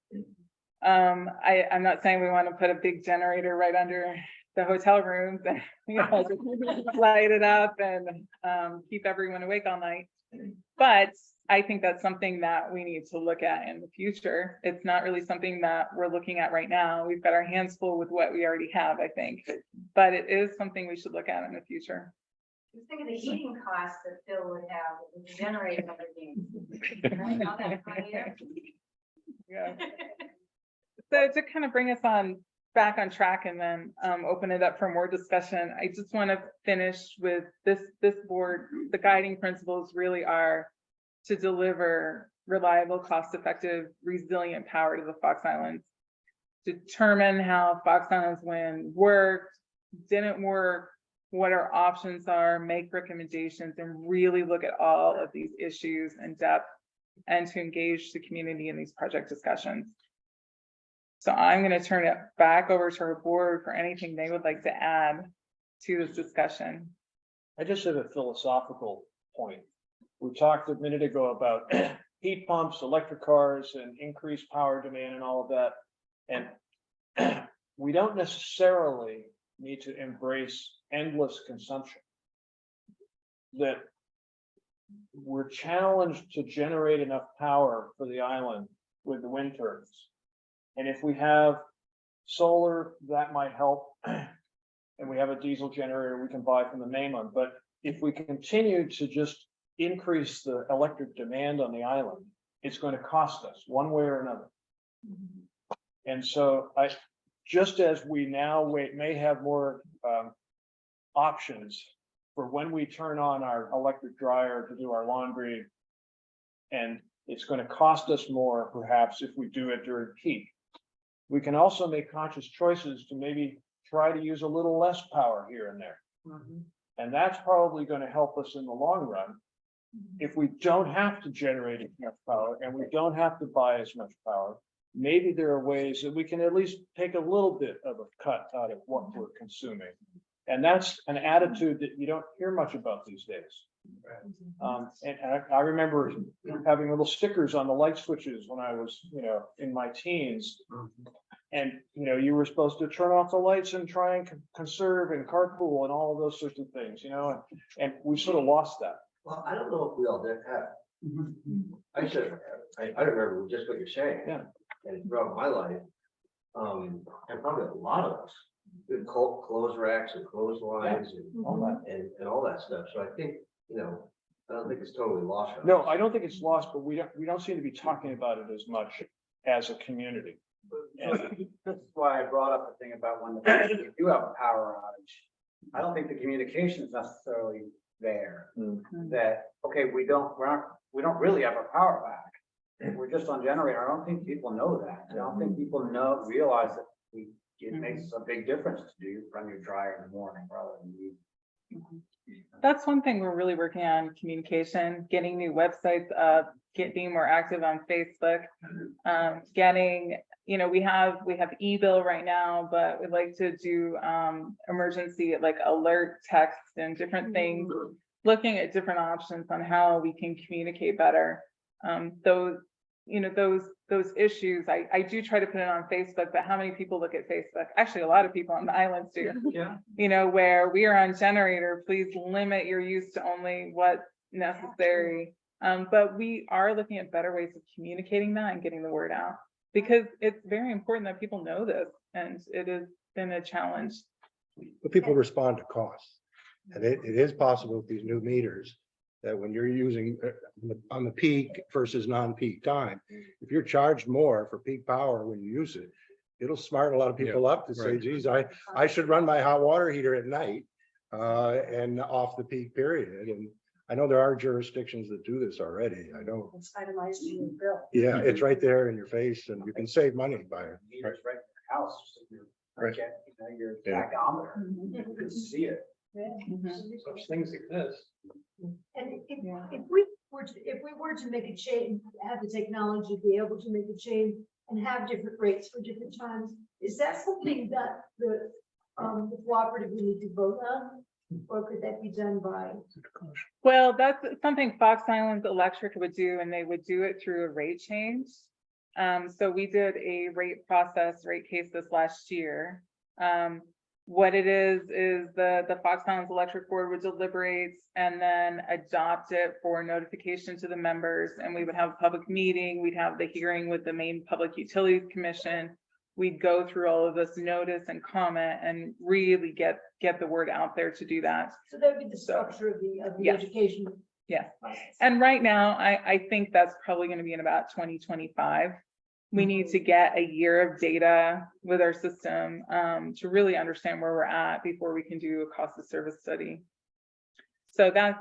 I'm not saying we want to put a big generator right under the hotel rooms and just light it up and keep everyone awake all night. But I think that's something that we need to look at in the future. It's not really something that we're looking at right now. We've got our hands full with what we already have, I think, but it is something we should look at in the future. Just think of the heating costs that Phil would have with the generator and everything. Right? All that hot air. Yeah. So to kind of bring us back on track and then open it up for more discussion, I just want to finish with this board. The guiding principles really are to deliver reliable, cost-effective, resilient power to the Fox Islands, determine how Fox Islands Wind worked, didn't work, what our options are, make recommendations, and really look at all of these issues in depth, and to engage the community in these project discussions. So I'm going to turn it back over to our board for anything they would like to add to this discussion. I just have a philosophical point. We talked a minute ago about heat pumps, electric cars, and increased power demand and all of that. And we don't necessarily need to embrace endless consumption. That we're challenged to generate enough power for the island with the wind turbines. And if we have solar, that might help. And we have a diesel generator we can buy from the mainland. But if we continue to just increase the electric demand on the island, it's going to cost us one way or another. And so just as we now may have more options for when we turn on our electric dryer to do our laundry, and it's going to cost us more perhaps if we do it during peak. We can also make conscious choices to maybe try to use a little less power here and there. And that's probably going to help us in the long run. If we don't have to generate enough power and we don't have to buy as much power, maybe there are ways that we can at least take a little bit of a cut out of what we're consuming. And that's an attitude that you don't hear much about these days. And I remember having little stickers on the light switches when I was, in my teens. And, you were supposed to turn off the lights and try and conserve and carpool and all of those sorts of things, and we sort of lost that. Well, I don't know if we all did have. I remember just what you're saying. Yeah. And throughout my life, and probably a lot of us, good clothes racks and clotheslines and all that stuff. So I think, I don't think it's totally lost. No, I don't think it's lost, but we don't seem to be talking about it as much as a community. And That's why I brought up the thing about when you do have a power outage. I don't think the communication is necessarily there. That, okay, we don't really have our power back. We're just on generator. I don't think people know that. I don't think people realize that it makes a big difference to run your dryer in the morning rather than the evening. That's one thing we're really working on: communication, getting new websites up, being more active on Facebook, getting, we have e-bill right now, but we'd like to do emergency like alert text and different things, looking at different options on how we can communicate better. Those issues, I do try to put it on Facebook, but how many people look at Facebook? Actually, a lot of people on the islands do. Yeah. Where we are on generator, please limit your use to only what's necessary. But we are looking at better ways of communicating that and getting the word out, because it's very important that people know this, and it has been a challenge. But people respond to costs. And it is possible with these new meters that when you're using on the peak versus non-peak time, if you're charged more for peak power when you use it, it'll smart a lot of people up to say, right. geez, I should run my hot water heater at night and off the peak period. And I know there are jurisdictions that do this already. I know, It's itemized in your bill. yeah, it's right there in your face and you can save money by it. Meters right in your house, so you're, Right. your Yeah. tachometer, you can see it. Such things exist. And Yeah. if we were to make a change, have the technology be able to make a change and have different rates for different times, is that something that the cooperative would need to vote on? Or could that be done by? Well, that's something Fox Islands Electric would do, and they would do it through a rate change. So we did a rate case this last year. What it is the Fox Islands Electric Board would deliberate and then adopt it for notification to the members, and we would have a public meeting, we'd have the hearing with the Maine Public Utilities Commission. We'd go through all of this notice and comment and really get the word out there to do that. So that would be the structure of the Yes. education. Yeah. process. And right now, I think that's probably gonna be in about 2025. We need to get a year of data with our system to really understand where we're at before we can do a cost of service study. So that's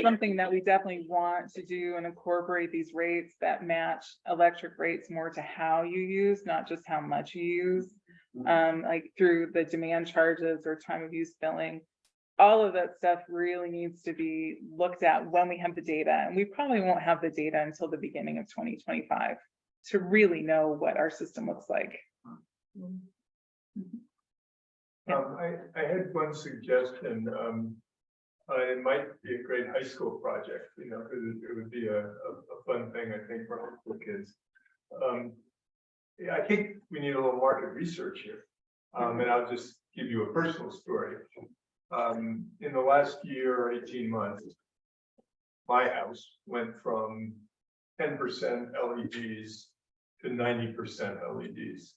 something that we definitely want to do and incorporate these rates that match electric rates more to how you use, not just how much you use. Like through the demand charges or time of use billing. All of that stuff really needs to be looked at when we have the data, and we probably won't have the data until the beginning of 2025 to really know what our system looks like. I had one suggestion, it might be a great high school project, because it would be a fun thing, I think, for high school kids. Yeah, I think we need a little market research here, and I'll just give you a personal story. In the last year or 18 months, my house went from 10% LEDs to 90% LEDs.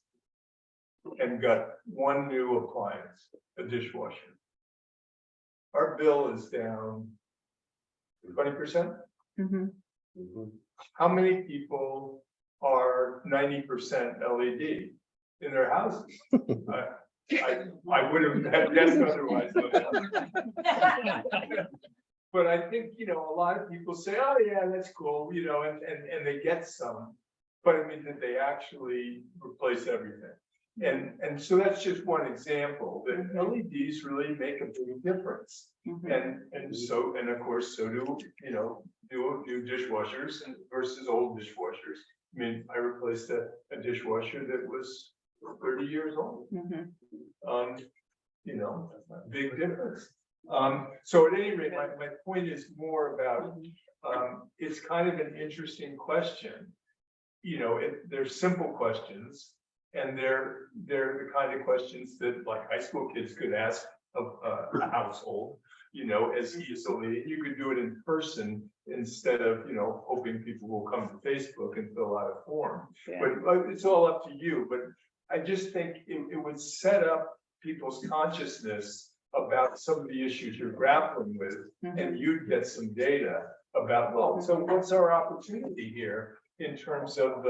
And got one new appliance, a dishwasher. Our bill is down 20%. How many people are 90% LED in their houses? I would have guessed otherwise. But I think, a lot of people say, oh yeah, that's cool, and they get some. But I mean, did they actually replace everything? And so that's just one example that LEDs really make a big difference. And of course, so do, new dishwashers versus old dishwashers. I mean, I replaced a dishwasher that was 30 years old. Big difference. So at any rate, my point is more about, it's kind of an interesting question. They're simple questions, and they're the kind of questions that like high school kids could ask of a household, as easily. You could do it in person instead of, hoping people will come to Facebook and fill out a form. But it's all up to you. But I just think it would set up people's consciousness about some of the issues you're grappling with, and you'd get some data about, well, so what's our opportunity here in terms of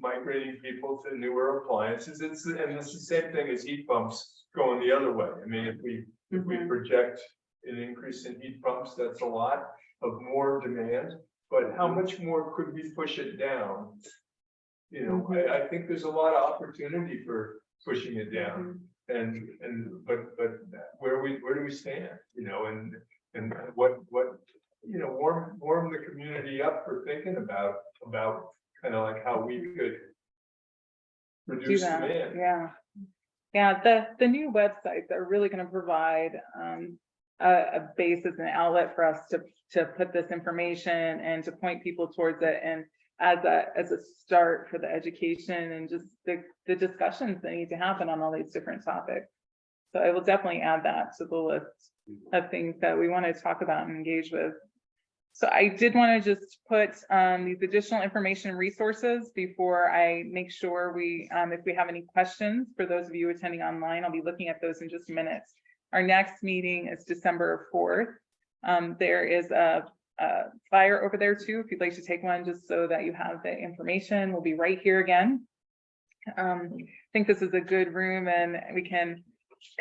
migrating people to newer appliances? It's the same thing as heat pumps going the other way. I mean, if we project an increase in heat pumps, that's a lot of more demand, but how much more could we push it down? I think there's a lot of opportunity for pushing it down. But where do we stand? And what warm the community up for thinking about kind of like how we could reduce demand. Yeah, the new websites are really going to provide a basis and outlet for us to put this information and to point people towards it, and as a start for the education and just the discussions that need to happen on all these different topics. So I will definitely add that to the list of things that we want to talk about and engage with. So I did want to just put these additional information and resources before I make sure if we have any questions for those of you attending online, I'll be looking at those in just minutes. Our next meeting is December 4th. There is a flyer over there too, if you'd like to take one, just so that you have the information. We'll be right here again. I think this is a good room and we can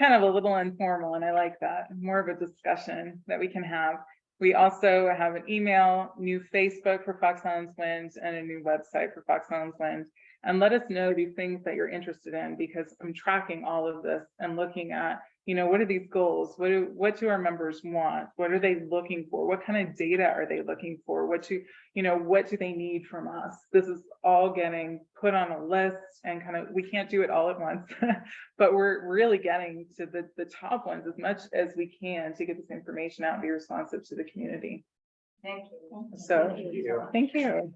kind of a little informal, and I like that, more of a discussion that we can have. We also have an email, new Facebook for Fox Islands Wind, and a new website for Fox Islands Wind. And let us know these things that you're interested in, because I'm tracking all of this and looking at, what are these goals? What do our members want? What are they looking for? What kind of data are they looking for? What do they need from us? This is all getting put on a list, and we can't do it all at once, but we're really getting to the top ones as much as we can to get this information out and be responsive to the community. Thank you. So, thank you.